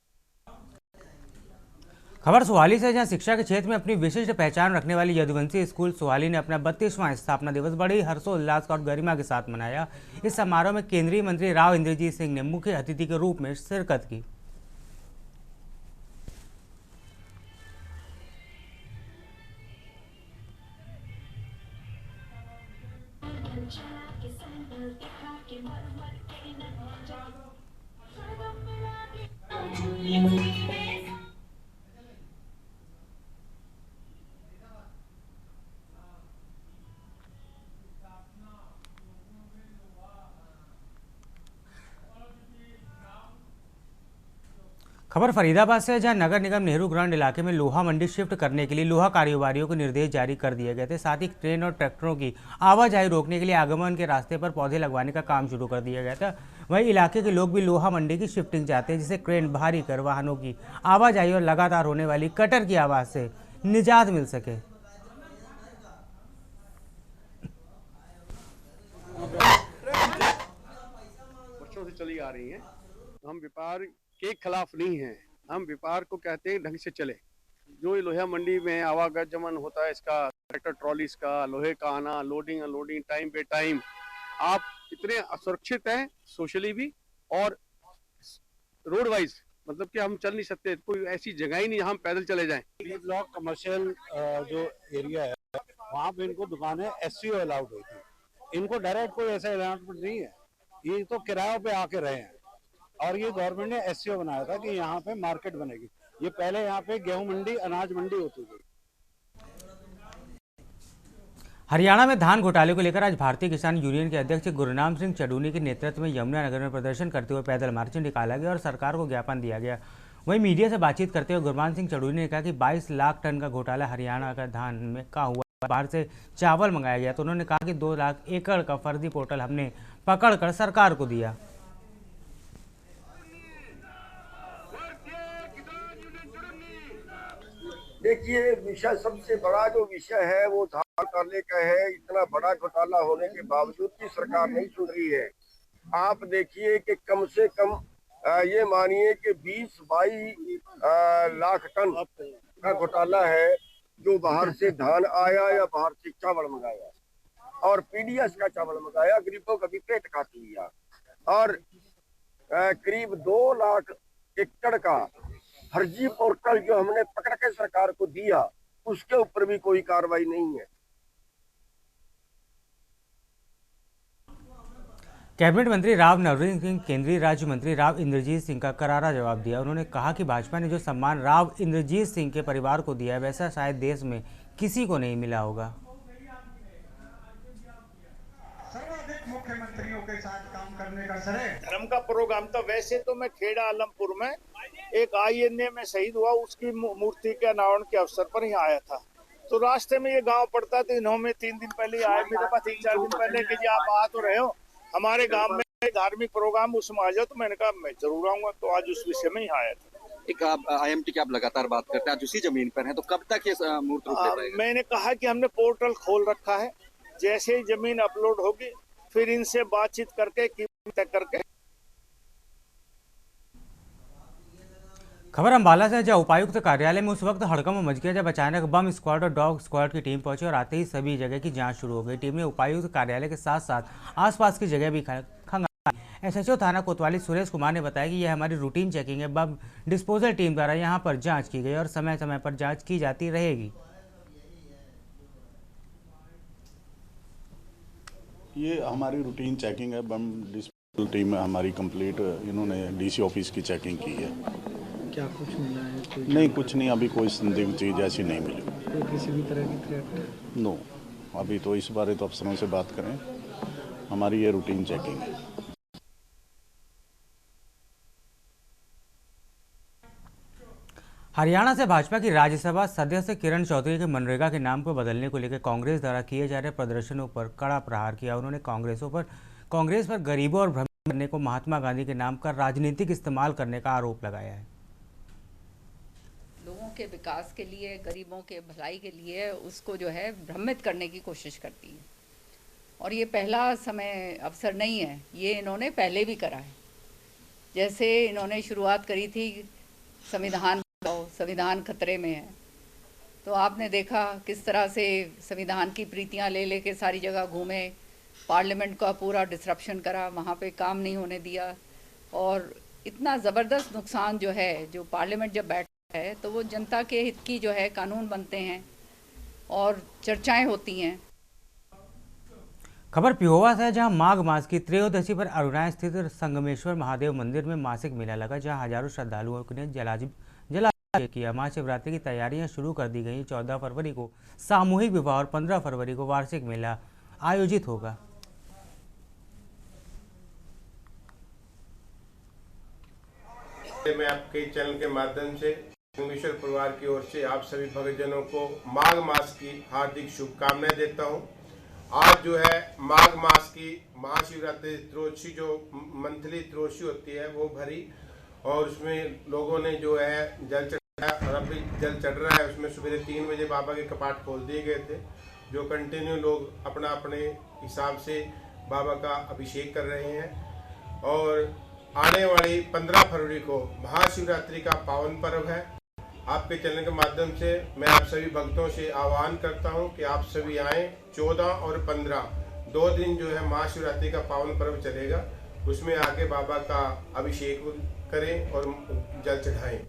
Speaker 10: खबर सोहाली से, जहां शिक्षा के क्षेत्र में अपनी विशिष्ट पहचान रखने वाली यदुवंशी स्कूल सोहाली ने अपना 32वां स्थापना दिवस बड़ी हर्षोल्लास और गरिमा के साथ मनाया। इस समारोह में केंद्रीय मंत्री राव इंद्रजीत सिंह ने मुख्य अतिथि के रूप में शिरकत की। खबर फरीदाबाद से, जहां नगर निगम नेहरू ग्राउंड इलाके में लोहा मंडी शिफ्ट करने के लिए लोहा कारोबारियों को निर्देश जारी कर दिए गए थे। साथ ही ट्रेन और ट्रैक्टरों की आवाजाही रोकने के लिए आगमन के रास्ते पर पौधे लगवाने का काम शुरू कर दिया गया था। वहीं इलाके के लोग भी लोहा मंडी की शिफ्टिंग चाहते हैं, जिससे क्रेन भारी कर वाहनों की आवाजाही और लगातार होने वाली कटर की आवाज से निजात मिल सके।
Speaker 13: वर्षों से चली आ रही है। हम व्यापार के खिलाफ नहीं है, हम व्यापार को कहते हैं ढंग से चले। जो लोहा मंडी में आवागमन होता है इसका, ट्रैक्टर ट्रॉलीज का, लोहे का आना, लोडिंग अनलोडिंग टाइम पे टाइम, आप इतने असुरक्षित हैं सोशली भी और रोड वाइज, मतलब कि हम चल नहीं सकते, कोई ऐसी जगह ही नहीं हम पैदल चले जाएं।
Speaker 14: ब्लॉक कमर्शियल जो एरिया है वहाँ पे इनको दुकानें SCO अलाउड हुई थी। इनको डायरेक्ट कोई ऐसा अलाउंसमेंट नहीं है, ये तो किरायों पे आके रहे हैं और ये गवर्नमेंट ने SCO बनाया था कि यहाँ पे मार्केट बनेगी। ये पहले यहाँ पे गेहूं मंडी, अनाज मंडी होती थी।
Speaker 10: हरियाणा में धान घोटाले को लेकर आज भारतीय किसान यूनियन के अध्यक्ष गुरनाम सिंह चडूनी के नेतृत्व में यमुनानगर में प्रदर्शन करते हुए पैदल मार्च निकाला गया और सरकार को ज्ञापन दिया गया। वहीं मीडिया से बातचीत करते हुए गुरनाम सिंह चडूनी ने कहा कि 22 लाख टन का घोटाला हरियाणा का धान में का हुआ, बाहर से चावल मंगाया गया। तो उन्होंने कहा कि 2 लाख एकड़ का फर्जी पोर्टल हमने पकड़कर सरकार को दिया।
Speaker 15: देखिए, विषय सबसे बड़ा जो विषय है वो धान घोटाले का है। इतना बड़ा घोटाला होने के बावजूद भी सरकार नहीं सुन रही है। आप देखिए कि कम से कम ये मानिए कि 20-22 लाख टन का घोटाला है जो बाहर से धान आया या बाहर से चावल मंगाया और PDS का चावल मंगाया, गरीबों का भी पेट काट लिया। और करीब 2 लाख एकड़ का फर्जी पोर्टल जो हमने पकड़ के सरकार को दिया, उसके ऊपर भी कोई कार्रवाई नहीं है।
Speaker 10: कैबिनेट मंत्री राव नरवीर सिंह, केंद्रीय राज्य मंत्री राव इंद्रजीत सिंह का करारा जवाब दिया। उन्होंने कहा कि भाजपा ने जो सम्मान राव इंद्रजीत सिंह के परिवार को दिया है वैसा शायद देश में किसी को नहीं मिला होगा।
Speaker 16: सर्वाधिक मुख्यमंत्रियों के साथ काम करने का श्रेय
Speaker 17: धर्म का प्रोग्राम था। वैसे तो मैं खेड़ा आलमपुर में एक INA में शहीद हुआ, उसकी मूर्ति के अनावरण के अवसर पर यहाँ आया था। तो रास्ते में ये गांव पड़ता तो इन्होंने 3 दिन पहले आए मेरे पास, 3-4 दिन पहले कि आप आ तो रहे हो हमारे गांव में धार्मिक प्रोग्राम, उसमें आ जाओ। तो मैंने कहा मैं जरूर आऊंगा। तो आज उस विषय में ही आया था।
Speaker 18: एक आप IMT की आप लगातार बात करते हैं, आज उसी जमीन पर हैं, तो कब तक ये मूर्त रूप ले पाएगा?
Speaker 17: मैंने कहा कि हमने पोर्टल खोल रखा है, जैसे ही जमीन अपलोड होगी फिर इनसे बातचीत करके कीमत तय करके।
Speaker 10: खबर अंबाला से, जहां उपायुक्त कार्यालय में उस वक्त हड़कंप मच गया जब अचानक बम स्क्वाड और डॉग स्क्वाड की टीम पहुंची और आते ही सभी जगह की जांच शुरू हो गई। टीम ने उपायुक्त कार्यालय के साथ साथ आसपास की जगह भी खंगाली। SHO थाना कोतवाली सुरेश कुमार ने बताया कि यह हमारी रूटीन चेकिंग है। बम डिस्पोजल टीम द्वारा यहां पर जांच की गई और समय समय पर जांच की जाती रहेगी।
Speaker 14: ये हमारी रूटीन चेकिंग है। बम डिस्पोजल टीम हमारी कंप्लीट, इन्होंने DC ऑफिस की चेकिंग की है।
Speaker 19: क्या कुछ मिला है?
Speaker 14: नहीं, कुछ नहीं, अभी कोई संदिग्ध चीज़ ऐसी नहीं मिली।
Speaker 19: तो किसी भी तरह की थ्रेट?
Speaker 14: नो, अभी तो इस बारे तो अफसरों से बात करें। हमारी ये रूटीन चेकिंग है।
Speaker 10: हरियाणा से भाजपा की राज्यसभा सदस्य किरण चौधरी के मनरेगा के नाम को बदलने को लेकर कांग्रेस द्वारा किए जा रहे प्रदर्शनों पर कड़ा प्रहार किया। उन्होंने कांग्रेस पर गरीबों और करने को महात्मा गांधी के नाम का राजनीतिक इस्तेमाल करने का आरोप लगाया है।
Speaker 20: लोगों के विकास के लिए, गरीबों के भलाई के लिए उसको जो है भ्रमित करने की कोशिश करती है। और ये पहला अवसर नहीं है, ये इन्होंने पहले भी करा है। जैसे इन्होंने शुरुआत करी थी संविधान खतरे में है, तो आपने देखा किस तरह से संविधान की प्रीतियां ले लेके सारी जगह घूमे, पार्लियामेंट का पूरा डिसरप्शन करा, वहाँ पे काम नहीं होने दिया। और इतना ज़बरदस्त नुकसान जो है, जो पार्लियामेंट जब बैठता है तो वो जनता के हित की जो है कानून बनते हैं और चर्चाएं होती हैं।
Speaker 10: खबर पिहोवा से है, जहां माघ मास की त्रयोदशी पर अरुणाचल स्थित संगमेश्वर महादेव मंदिर में मासिक मेला लगा, जहां हजारों श्रद्धालुओं ने जलाभिषेक किया। महाशिवरात्रि की तैयारियां शुरू कर दी गई। 14 फरवरी को सामूहिक विवाह और 15 फरवरी को वार्षिक मेला आयोजित होगा।
Speaker 21: मैं आपके चैनल के माध्यम से संगमेश्वर परिवार की ओर से आप सभी भक्तजनों को माघ मास की हार्दिक शुभकामनाएं देता हूं। आज जो है माघ मास की महाशिवरात्रि त्रयोदशी जो मंथली त्रयोदशी होती है वो भरी, और उसमें लोगों ने जो है जल चढ़ाया और अभी जल चढ़ रहा है। उसमें सुबह 3 बजे बाबा के कपाट खोल दिए गए थे, जो कंटिन्यू लोग अपना अपने हिसाब से बाबा का अभिषेक कर रहे हैं। और आने वाली 15 फरवरी को महाशिवरात्रि का पावन पर्व है। आपके चैनल के माध्यम से मैं आप सभी भक्तों से आह्वान करता हूं कि आप सभी आएँ। 14 और 15 2 दिन जो है महाशिवरात्रि का पावन पर्व चलेगा, उसमें आके बाबा का अभिषेक करें और जल चढ़ाएं।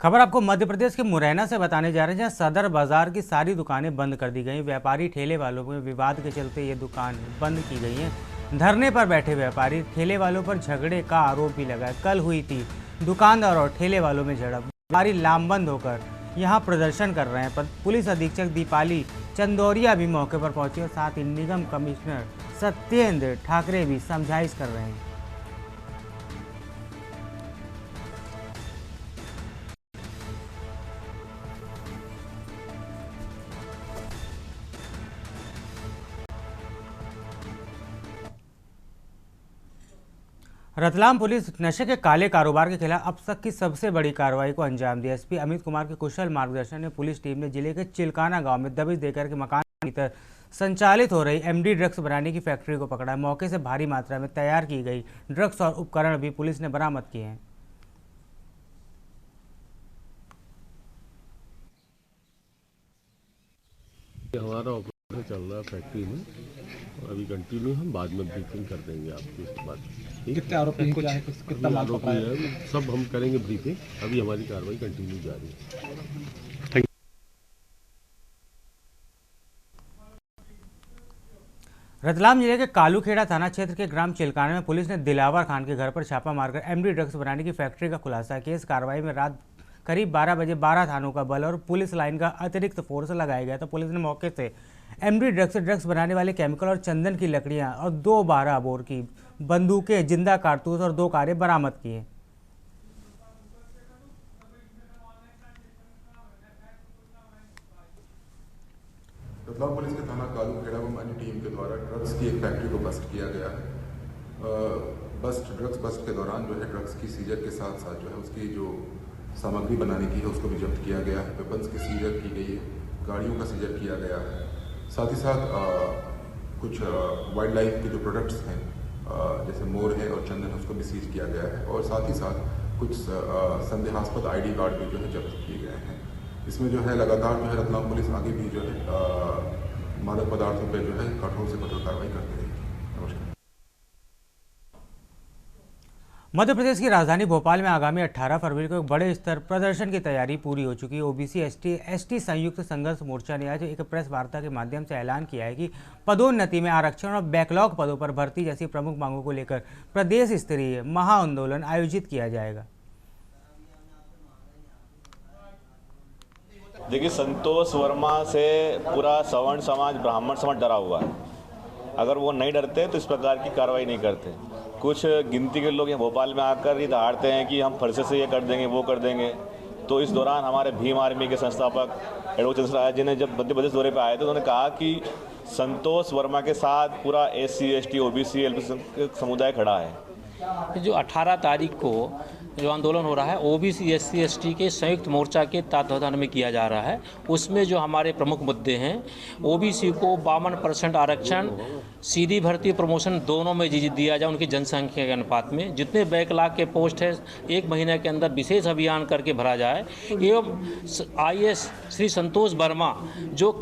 Speaker 10: खबर आपको मध्य प्रदेश के मुरैना से बताने जा रहे हैं, जहां सदर बाजार की सारी दुकानें बंद कर दी गई। व्यापारी ठेले वालों में विवाद के चलते ये दुकान बंद की गई है। धरने पर बैठे व्यापारी ठेले वालों पर झगड़े का आरोप भी लगा। कल हुई थी दुकानदार और ठेले वालों में झड़प। व्यापारी लामबंद होकर यहां प्रदर्शन कर रहे हैं। पर पुलिस अधीक्षक दीपाली चंदौरिया भी मौके पर पहुंची और साथ ही निगम कमिश्नर सत्येंद्र ठाकरे भी समझाइश कर रहे हैं। रतलाम पुलिस नशे के काले कारोबार के खिलाफ अब तक की सबसे बड़ी कार्रवाई को अंजाम दिया। एसपी अमित कुमार के कुशल मार्गदर्शन में पुलिस टीम ने जिले के चिलकाना गांव में दबिश देकर के मकान के भीतर संचालित हो रही एमडी ड्रग्स बनाने की फैक्ट्री को पकड़ा। मौके से भारी मात्रा में तैयार की गई ड्रग्स और उपकरण भी पुलिस ने बरामद किए हैं।
Speaker 22: हमारा ऑपरेशन चल रहा है फैक्ट्री में, और अभी कंटिन्यू हम बाद में ब्रीफिंग कर देंगे आपको इसके बाद।
Speaker 19: कितने आरोपी कितना माल पकड़ा है
Speaker 22: सब हम करेंगे ब्रीफिंग। अभी हमारी कार्रवाई कंटिन्यू जारी है।
Speaker 10: रतलाम जिले के कालूखेड़ा थाना क्षेत्र के ग्राम चिलकाना में पुलिस ने दिलावर खान के घर पर छापा मारकर एमडी ड्रग्स बनाने की फैक्ट्री का खुलासा किया। इस कार्रवाई में रात करीब 12 बजे 12 थानों का बल और पुलिस लाइन का अतिरिक्त फोर्स लगाया गया। तो पुलिस ने मौके से एमडी ड्रग्स बनाने वाले केमिकल और चंदन की लकड़ियां और 2 12 बोर की बंदूकें, जिंदा कारतूस और 2 कारें बरामद किए।
Speaker 23: रतलाम पुलिस के थाना कालूखेड़ा में हमारी टीम के द्वारा ड्रग्स की एक फैक्ट्री को बस्ट किया गया है। ड्रग्स बस्ट के दौरान जो है ड्रग्स की सीजर के साथ साथ जो है उसकी जो सामग्री बनाने की है उसको भी जब्त किया गया है। वेपन्स की सीजर की गई है, गाड़ियों का सीजर किया गया है। साथ ही साथ कुछ वाइल्ड लाइफ के जो प्रोडक्ट्स हैं जैसे मोर है और चंदन है उसको भी सीज किया गया है। और साथ ही साथ कुछ संदेहास्पद आईडी कार्ड भी जो है जब्त किए गए हैं। इसमें जो है लगातार जो है रतलाम पुलिस आगे भी जो है मादक पदार्थों पर जो है कठोर से कठोर कार्रवाई करती रहेगी। नमस्कार।
Speaker 10: मध्य प्रदेश की राजधानी भोपाल में आगामी 18 फरवरी को एक बड़े स्तर प्रदर्शन की तैयारी पूरी हो चुकी है। ओबीसी एसटी संयुक्त संघर्ष मोर्चा ने आज एक प्रेस वार्ता के माध्यम से ऐलान किया है कि पदोन्नति में आरक्षण और बैकलॉग पदों पर भर्ती जैसी प्रमुख मांगों को लेकर प्रदेश स्तरीय महाआंदोलन आयोजित किया जाएगा।
Speaker 24: देखिए, संतोष वर्मा से पूरा सवर्ण समाज, ब्राह्मण समाज डरा हुआ है। अगर वो नहीं डरते तो इस प्रकार की कार्रवाई नहीं करते। कुछ गिनती के लोग यहाँ भोपाल में आकर ये दहाड़ते हैं कि हम फरसे से ये कर देंगे, वो कर देंगे। तो इस दौरान हमारे भीम आर्मी के संस्थापक एडवोकेट चंद्रशेखर आजाद जी ने जब मध्य प्रदेश दौरे पर आए थे, उन्होंने कहा कि संतोष वर्मा के साथ पूरा SC ST OBC LP समुदाय खड़ा है।
Speaker 3: जो 18 तारीख को जो आंदोलन हो रहा है OBC SC ST के संयुक्त मोर्चा के तत्वावधान में किया जा रहा है, उसमें जो हमारे प्रमुख मुद्दे हैं, OBC को 52% आरक्षण, सीधी भर्ती प्रमोशन दोनों में दिया जाए उनकी जनसंख्या के अनुपात में, जितने बैकलॉग के पोस्ट है 1 महीने के अंदर विशेष अभियान करके भरा जाए, एवं IAS श्री संतोष वर्मा जो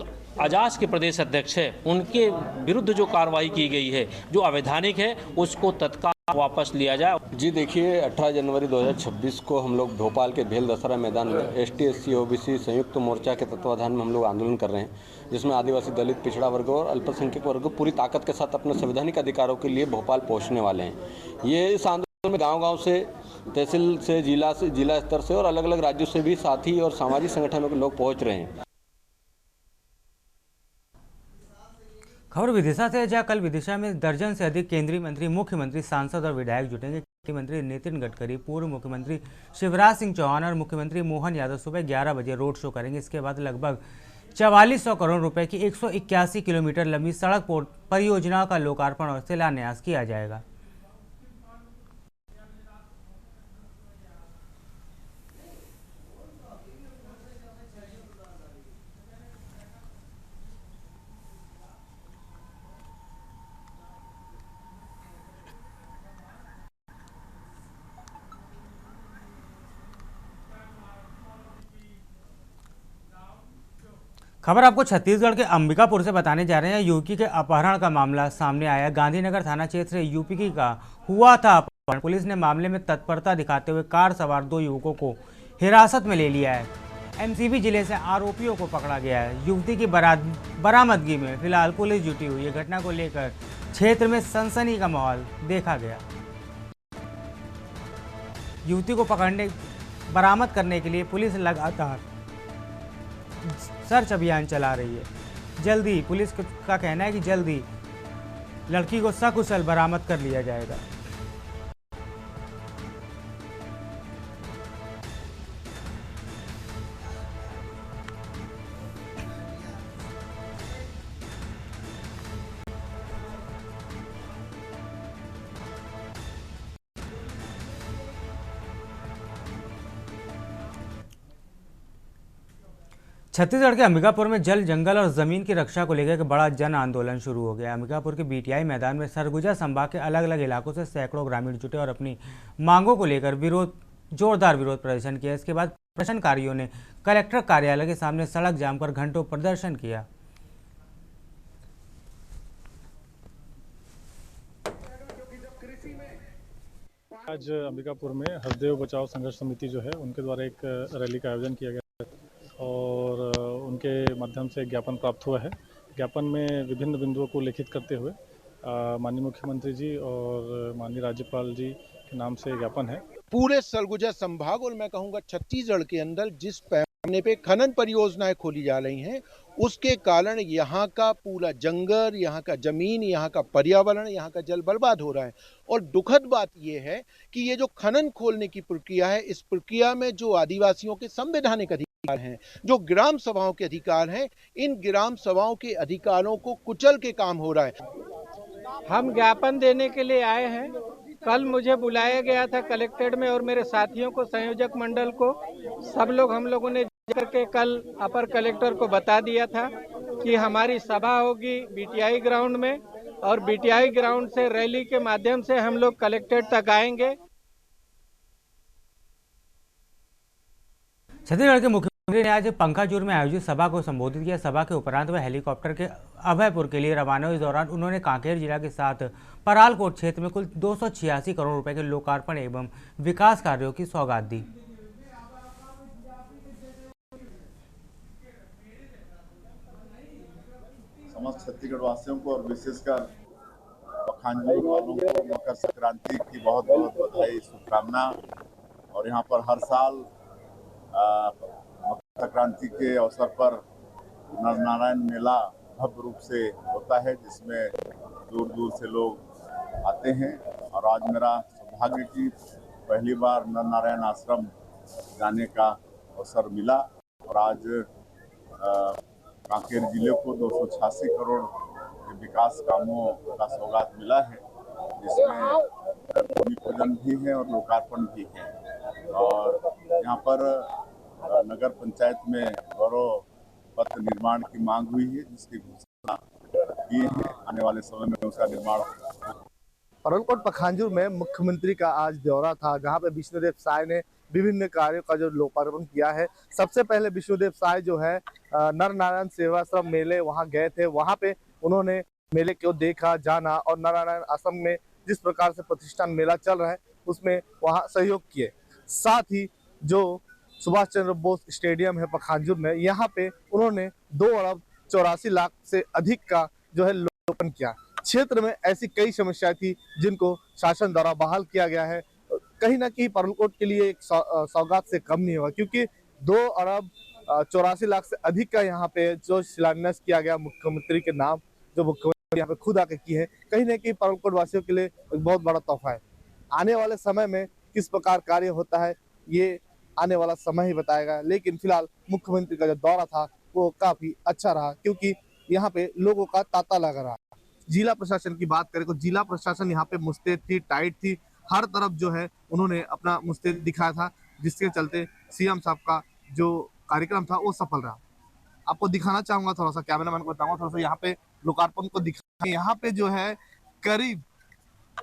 Speaker 3: अजास के प्रदेश अध्यक्ष है, उनके विरुद्ध जो कार्रवाई की गई है जो अवैधानिक है, उसको तत्काल वापस लिया जाए।
Speaker 4: जी देखिए, 18 जनवरी 2026 को हम लोग भोपाल के भेल दशहरा मैदान में ST SC OBC संयुक्त मोर्चा के तत्वाधान में हम लोग आंदोलन कर रहे हैं, जिसमें आदिवासी, दलित, पिछड़ा वर्ग और अल्पसंख्यक वर्ग पूरी ताकत के साथ अपने संवैधानिक अधिकारों के लिए भोपाल पहुँचने वाले हैं। ये इस आंदोलन में गाँव-गाँव से, तहसील से, जिला स्तर से और अलग अलग राज्यों से भी साथी और सामाजिक संगठनों के लोग पहुँच रहे हैं।
Speaker 10: खबर विदिशा से, जहां कल विदिशा में दर्जन से अधिक केंद्रीय मंत्री, मुख्यमंत्री, सांसद और विधायक जुटेंगे। मुख्यमंत्री नितिन गडकरी, पूर्व मुख्यमंत्री शिवराज सिंह चौहान और मुख्यमंत्री मोहन यादव सुबह 11 बजे रोड शो करेंगे। इसके बाद लगभग 4400 करोड़ रुपए की 181 किलोमीटर लंबी सड़क परियोजनाओं का लोकार्पण और शिलान्यास किया जाएगा। खबर आपको छत्तीसगढ़ के अंबिकापुर से बताने जा रहे हैं। युवती के अपहरण का मामला सामने आया। गांधीनगर थाना क्षेत्र से युवती का हुआ था अपहरण। पुलिस ने मामले में तत्परता दिखाते हुए कार सवार 2 युवकों को हिरासत में ले लिया है। MCB जिले से आरोपियों को पकड़ा गया है। युवती की बरामदगी में फिलहाल पुलिस जुटी हुई है। घटना को लेकर क्षेत्र में सनसनी का माहौल देखा गया। युवती को बरामद करने के लिए पुलिस लगातार सर्च अभियान चला रही है। जल्दी पुलिस का कहना है कि जल्दी लड़की को सकुशल बरामद कर लिया जाएगा। छत्तीसगढ़ के अंबिकापुर में जल, जंगल और जमीन की रक्षा को लेकर एक बड़ा जन आंदोलन शुरू हो गया। अंबिकापुर के BTI मैदान में सरगुजा संभाग के अलग अलग इलाकों से सैकड़ों ग्रामीण जुटे और अपनी मांगों को लेकर जोरदार विरोध प्रदर्शन किया। इसके बाद प्रदर्शनकारियों ने कलेक्टर कार्यालय के सामने सड़क जाम कर घंटों प्रदर्शन किया।
Speaker 7: आज अंबिकापुर में हरदेव बचाओ संघर्ष समिति जो है उनके द्वारा एक रैली का आयोजन किया गया और उनके माध्यम से ज्ञापन प्राप्त हुआ है। ज्ञापन में विभिन्न बिंदुओं को लिखित करते हुए माननीय मुख्यमंत्री जी और माननीय राज्यपाल जी के नाम से ज्ञापन है।
Speaker 8: पूरे सरगुजा संभाग और मैं कहूँगा छत्तीसगढ़ के अंदर जिस पैमाने पे खनन परियोजनाएं खोली जा रही हैं, उसके कारण यहाँ का पूरा जंगल, यहाँ का जमीन, यहाँ का पर्यावरण, यहाँ का जल बर्बाद हो रहा है। और दुखद बात यह है कि ये जो खनन खोलने की प्रक्रिया है, इस प्रक्रिया में जो आदिवासियों के संवैधानिक अधिकार हैं, जो ग्राम सभाओं के अधिकार हैं, इन ग्राम सभाओं के अधिकारों को कुचल के काम हो रहा है।
Speaker 25: हम ज्ञापन देने के लिए आए हैं। कल मुझे बुलाया गया था कलेक्ट्रेट में और मेरे साथियों को, संयोजक मंडल को, सब लोग हम लोगों ने करके कल अपर कलेक्टर को बता दिया था कि हमारी सभा होगी BTI ग्राउंड में और BTI ग्राउंड से रैली के माध्यम से हम लोग कलेक्ट्रेट तक आएंगे।
Speaker 10: छत्तीसगढ़ के मुख्यमंत्री ने आज पंखाजूर में आयोजित सभा को संबोधित किया। सभा के उपरांत वह हेलीकॉप्टर के अभयपुर के लिए रवाना हुए। इस दौरान उन्होंने कांकेर जिला के साथ परालकोट क्षेत्र में कुल 286 करोड़ रुपए के लोकार्पण एवं विकास कार्यों की सौगात दी।
Speaker 26: समस्त छत्तीसगढ़ वासियों को और विशेषकर पखांजूर वालों को मकर संक्रांति की बहुत बहुत बधाई, शुभकामना। और यहाँ पर हर साल मकर संक्रांति के अवसर पर नर नारायण मेला भव्य रूप से होता है, जिसमें दूर दूर से लोग आते हैं। और आज मेरा सौभाग्य कि पहली बार नर नारायण आश्रम जाने का अवसर मिला और आज कांकेर जिले को 286 करोड़ के विकास कामों का सौगात मिला है, जिसमें भूमि पूजन भी है और लोकार्पण भी है। और यहाँ पर नगर पंचायत में गौरव पथ निर्माण की मांग हुई है, जिसकी घोषणा की है। आने वाले समय में उसका निर्माण
Speaker 1: परलकोट पखांजूर में मुख्यमंत्री का आज दौरा था, जहां पे विष्णुदेव साय ने विभिन्न कार्यों का जो लोकार्पण किया है। सबसे पहले विष्णुदेव साय जो है नर नारायण सेवाश्रम मेले वहां गए थे, वहां पे उन्होंने मेले को देखा, जाना और नर नारायण आश्रम में जिस प्रकार से प्रतिष्ठान मेला चल रहा है उसमें वहां सहयोग किए। साथ ही जो सुभाष चंद्र बोस स्टेडियम है पखांजूर में, यहाँ पे उन्होंने 2,84,00,000 से अधिक का जो है लोकार्पण किया। क्षेत्र में ऐसी कई समस्याएं थी जिनको शासन द्वारा बहाल किया गया है। कहीं ना कहीं परलकोट के लिए एक सौगात से कम नहीं हुआ, क्योंकि 2,84,00,000 से अधिक का यहाँ पे जो शिलान्यास किया गया मुख्यमंत्री के नाम, जो मुख्यमंत्री यहाँ पे खुद आके की है, कहीं ना कहीं परलकोट वासियों के लिए एक बहुत बड़ा तोहफा है। आने वाले समय में किस प्रकार कार्य होता है ये आने वाला समय ही बताएगा, लेकिन फिलहाल मुख्यमंत्री का जो दौरा था वो काफी अच्छा रहा, क्योंकि यहाँ पे लोगों का तांता लग रहा। जिला प्रशासन की बात करें तो जिला प्रशासन यहाँ पे मुस्तैद थी, टाइट थी, हर तरफ जो है उन्होंने अपना मुस्तैद दिखाया था, जिसके चलते सीएम साहब का जो कार्यक्रम था वो सफल रहा। आपको दिखाना चाहूंगा, थोड़ा सा कैमरामैन को बताऊंगा, थोड़ा सा यहाँ पे लोकार्पण को दिखा। यहाँ पे जो है करीब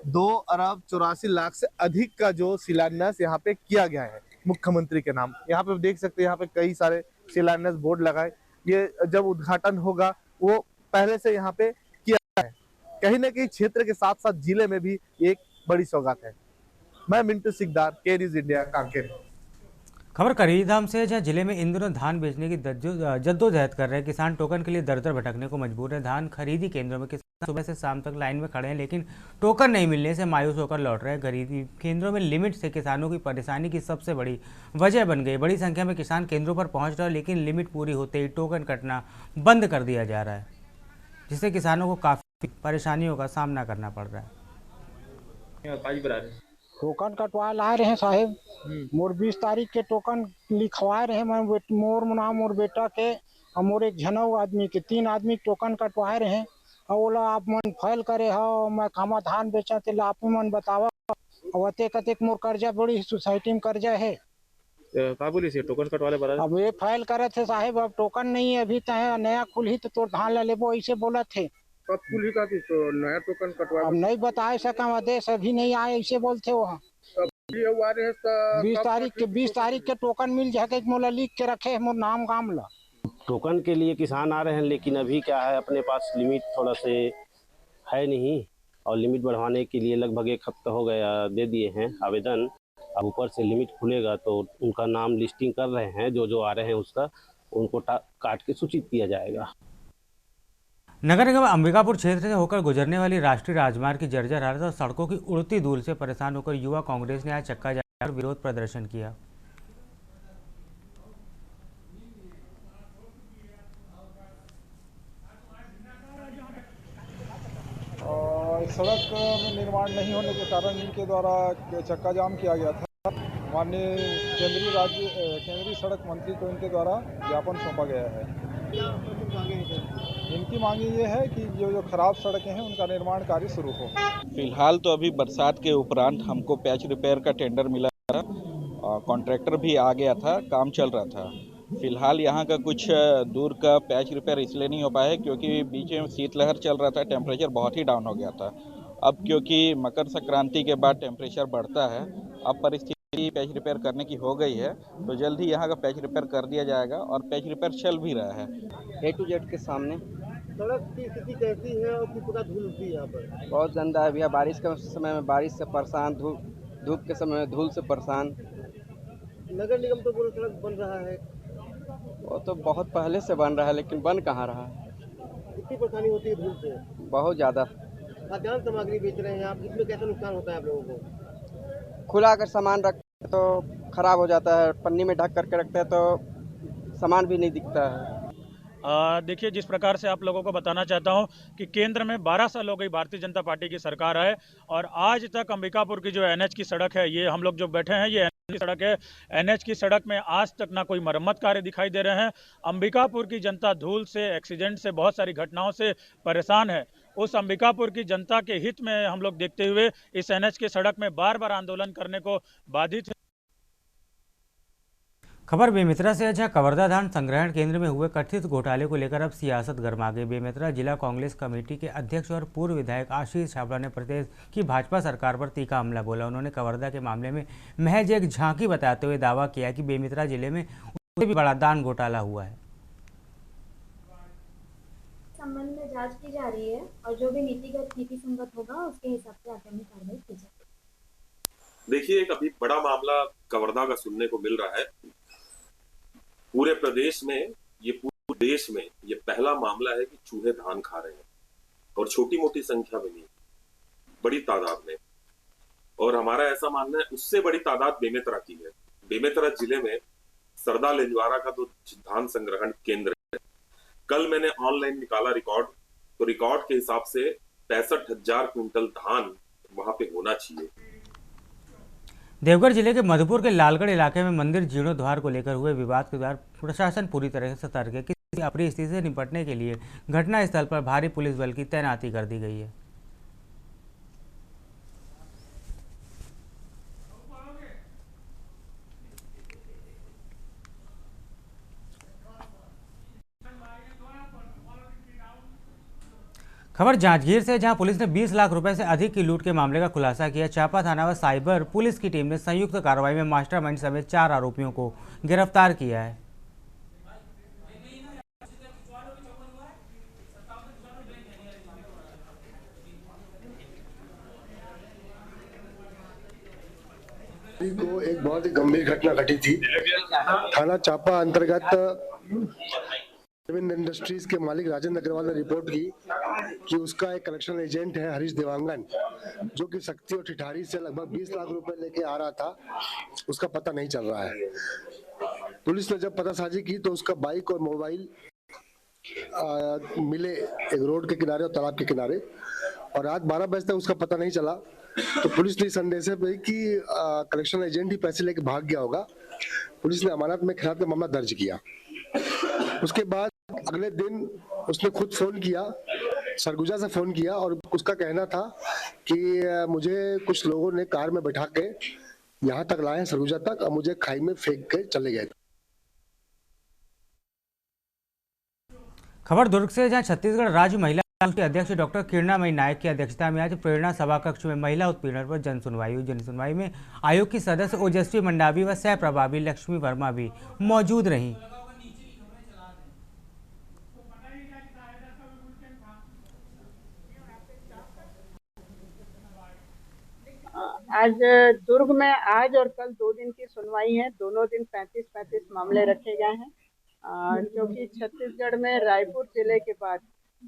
Speaker 1: 2,84,00,000 से अधिक का जो शिलान्यास यहाँ पे किया गया है मुख्यमंत्री के नाम। यहाँ पे देख सकते हैं, यहाँ पे कई सारे शिलान्यास बोर्ड लगाए। ये जब उद्घाटन होगा वो पहले से यहाँ पे किया है। कहीं ना कहीं क्षेत्र के साथ साथ जिले में भी एक बड़ी सौगात है। मैं मिंटू सिकदार, के न्यूज़ इंडिया, कांकेर।
Speaker 10: खबर करीधाम से, जहां जिले में इन दिनों धान बेचने की जद्दोजहद कर रहे किसान टोकन के लिए दर दर भटकने को मजबूर है। धान खरीदी केंद्रों में किसान सुबह से शाम तक लाइन में खड़े हैं, लेकिन टोकन नहीं मिलने से मायूस होकर लौट रहे हैं। खरीदी केंद्रों में लिमिट से किसानों की परेशानी की सबसे बड़ी वजह बन गई। बड़ी संख्या में किसान केंद्रों पर पहुंच रहे हैं, लेकिन लिमिट पूरी होते ही टोकन कटना बंद कर दिया जा रहा है, जिससे किसानों को काफ़ी परेशानियों का सामना करना पड़ रहा है।
Speaker 2: टोकन कटवा ला रहे हैं साहेब, मोर 20 तारीख के टोकन लिखवा रहे हैं। मोर नाम मोर बेटा के और मोर एक झनऊ आदमी के 3 आदमी टोकन कटवा रहे हैं। और बोला आप मन फैल करे हो, मैं खामा धान बेचा थे, आप मन बतावा। और कतेक मोर कर्जा बड़ी सोसाइटी में कर्जा है।
Speaker 5: काबुली से टोकन कटवाले बड़ा
Speaker 2: अब ये फैल करे थे साहेब, अब टोकन नहीं है अभी तक, नया खुली तो तोर धान ला लेबो ऐसे बोला थे।
Speaker 5: कब खुली का तो नया टोकन कटवा
Speaker 2: अब नहीं बता सका, आदेश अभी नहीं आए ऐसे बोलते वहाँ। 20 तारीख के टोकन मिल जाएगा, मोला लिख के रखे मोर नाम गाम ला।
Speaker 6: टोकन के लिए किसान आ रहे हैं, लेकिन अभी क्या है अपने पास लिमिट थोड़ा से है नहीं, और लिमिट बढ़वाने के लिए लगभग 1 हफ्ता हो गया दे दिए हैं आवेदन। अब ऊपर से लिमिट खुलेगा तो उनका नाम लिस्टिंग कर रहे हैं, जो आ रहे हैं उसका उनको काट के सूचित किया जाएगा।
Speaker 10: नगर निगम अंबिकापुर क्षेत्र से होकर गुजरने वाली राष्ट्रीय राजमार्ग की जर्जर हालत और सड़कों की उड़ती धूल से परेशान होकर युवा कांग्रेस ने आज चक्का जाकर विरोध प्रदर्शन किया।
Speaker 9: सड़क में निर्माण नहीं होने के कारण इनके द्वारा चक्का जाम किया गया था। माननीय केंद्रीय सड़क मंत्री को इनके द्वारा ज्ञापन सौंपा गया है। इनकी मांग ये है कि जो खराब सड़कें हैं उनका निर्माण कार्य शुरू हो।
Speaker 11: फिलहाल तो अभी बरसात के उपरांत हमको पैच रिपेयर का टेंडर मिला था, कॉन्ट्रैक्टर भी आ गया था, काम चल रहा था। फिलहाल यहाँ का कुछ दूर का पैच रिपेयर इसलिए नहीं हो पाया क्योंकि बीच में शीतलहर चल रहा था, टेम्परेचर बहुत ही डाउन हो गया था। अब क्योंकि मकर संक्रांति के बाद टेम्परेचर बढ़ता है, अब परिस्थिति पैच रिपेयर करने की हो गई है, तो जल्द ही यहाँ का पैच रिपेयर कर दिया जाएगा और पैच रिपेयर चल भी रहा है।
Speaker 27: A to Z के सामने
Speaker 9: सड़क की स्थिति कैसी है और किस प्रकार धूल उठती है यहाँ पर?
Speaker 27: बहुत गंदा है भैया, बारिश के समय में बारिश से परेशान, धूप के समय में धूल से परेशान।
Speaker 9: नगर निगम तो पूरा सड़क बन रहा है।
Speaker 27: वो तो बहुत पहले से बन रहा है, लेकिन बन कहाँ रहा है।
Speaker 9: कितनी परेशानी होती है धूल से?
Speaker 27: बहुत ज़्यादा।
Speaker 9: खाद्यान्न सामग्री बेच रहे हैं आप, इसमें कैसा नुकसान होता है आप लोगों को?
Speaker 27: खुला कर सामान रखते तो खराब हो जाता है, पन्नी में ढक करके रखते हैं तो सामान भी नहीं दिखता है।
Speaker 28: देखिए, जिस प्रकार से आप लोगों को बताना चाहता हूं कि केंद्र में 12 साल हो गई भारतीय जनता पार्टी की सरकार है और आज तक अंबिकापुर की जो NH की सड़क है, ये हम लोग जो बैठे हैं ये सड़क है, एनएच की सड़क में आज तक ना कोई मरम्मत कार्य दिखाई दे रहे हैं। अंबिकापुर की जनता धूल से, एक्सीडेंट से, बहुत सारी घटनाओं से परेशान है। उस अंबिकापुर की जनता के हित में हम लोग देखते हुए इस एनएच की सड़क में बार बार आंदोलन करने को बाधित है।
Speaker 10: खबर बेमेतरा से है, जहां कवर्धा धान संग्रहण केंद्र में हुए कथित घोटाले को लेकर अब सियासत गर्मा गई। बेमेतरा जिला कांग्रेस कमेटी के अध्यक्ष और पूर्व विधायक आशीष छाबड़ा ने प्रदेश की भाजपा सरकार पर तीखा हमला बोला। उन्होंने कवर्धा के मामले में महज एक झांकी बताते हुए दावा किया कि बेमेतरा जिले में उससे भी बड़ा दान घोटाला हुआ है।
Speaker 12: संबंध में जांच की जा रही है और जो भी नीति संगत होगा उसके हिसाब से आगामी कार्रवाई की जाएगी।
Speaker 13: देखिए, एक अभी बड़ा मामला कवर्धा का सुनने को मिल रहा है। पूरे प्रदेश में, ये पूरे देश में ये पहला मामला है कि चूहे धान खा रहे हैं, और छोटी मोटी संख्या में नहीं, बड़ी तादाद में। और हमारा ऐसा मानना है उससे बड़ी तादाद बेमेतरा की है। बेमेतरा जिले में सरदा लेंजवारा का तो धान संग्रहण केंद्र है। कल मैंने ऑनलाइन निकाला रिकॉर्ड, तो रिकॉर्ड के हिसाब से 65,000 क्विंटल धान वहां पे होना चाहिए।
Speaker 10: देवघर जिले के मधुपुर के लालगढ़ इलाके में मंदिर जीर्णोद्धार को लेकर हुए विवाद के दौरान प्रशासन पूरी तरह से सतर्क है। किसी अप्रिय स्थिति से निपटने के लिए घटनास्थल पर भारी पुलिस बल की तैनाती कर दी गई है। खबर जांजगीर से, जहां पुलिस ने 20 लाख रुपए से अधिक की लूट के मामले का खुलासा किया। चापा थाना व साइबर पुलिस की टीम ने संयुक्त कार्रवाई में मास्टरमाइंड समेत 4 आरोपियों को गिरफ्तार किया है।
Speaker 14: को एक बहुत ही गंभीर घटना घटी थी। थाना चापा अंतर्गत इंडस्ट्रीज के मालिक राजेंद्र अग्रवाल ने रिपोर्ट की कि उसका एक कलेक्शन एजेंट है हरीश देवांगन, जो कि सक्ती और ठिठारी से लगभग 20 लाख रुपए लेके आ रहा था। उसका पता नहीं चल रहा है। पुलिस ने जब पतासाजी की तो उसका बाइक और मोबाइल मिले एक रोड के किनारे और तालाब के किनारे, और रात 12 बजे तक उसका पता नहीं चला। तो पुलिस ने संदेह से कि कलेक्शन एजेंट ही पैसे लेके भाग गया होगा। पुलिस ने अमानत में खिलाफ मामला दर्ज किया। उसके बाद अगले दिन उसने खुद फोन किया, सरगुजा से फोन किया, और उसका कहना था कि मुझे कुछ लोगों ने कार में बैठा के यहाँ तक लाए सरगुजा तक और मुझे खाई में फेंक के चले गए।
Speaker 10: खबर दुर्ग से, जहां छत्तीसगढ़ राज्य महिला के अध्यक्ष डॉक्टर किरणामयी नायक की अध्यक्षता में आज प्रेरणा सभा कक्ष में महिला उत्पीड़न पर जन सुनवाई हुई। जन सुनवाई में आयोग की सदस्य ओजस्वी मंडावी व सह प्रभावी लक्ष्मी वर्मा भी मौजूद रहीं।
Speaker 15: आज दुर्ग में आज और कल 2 दिन की सुनवाई है। दोनों दिन 35-35 मामले रखे गए हैं, क्योंकि छत्तीसगढ़ में रायपुर जिले के बाद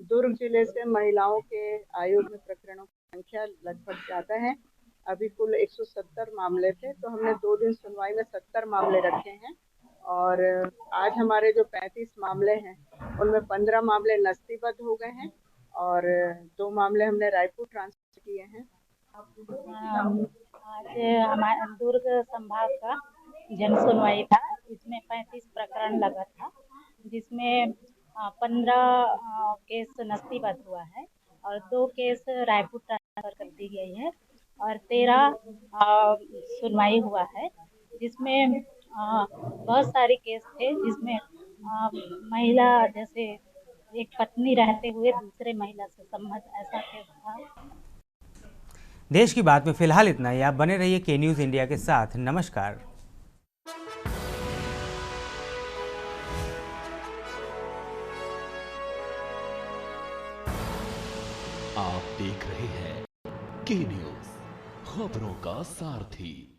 Speaker 15: दुर्ग जिले से महिलाओं के आयोग में प्रकरणों की संख्या लगभग ज़्यादा है। अभी कुल 170 मामले थे, तो हमने 2 दिन सुनवाई में 70 मामले रखे हैं। और आज हमारे जो 35 मामले हैं उनमें 15 मामले नस्तीबद्ध हो गए हैं और 2 मामले हमने रायपुर ट्रांसफर किए हैं।
Speaker 16: आज हमारे दुर्ग संभाग का जन सुनवाई था। इसमें 35 प्रकरण लगा था, जिसमें 15 केस नस्तीबद्ध हुआ है और 2 केस रायपुर ट्रांसफर कर दी गई है और 13 सुनवाई हुआ है, जिसमें बहुत सारे केस थे, जिसमें महिला जैसे एक पत्नी रहते हुए दूसरे महिला से संबंध ऐसा केस था।
Speaker 10: देश की बात में फिलहाल इतना ही। आप बने रहिए के न्यूज़ इंडिया के साथ। नमस्कार।
Speaker 17: आप देख रहे हैं के न्यूज़, खबरों का सारथी।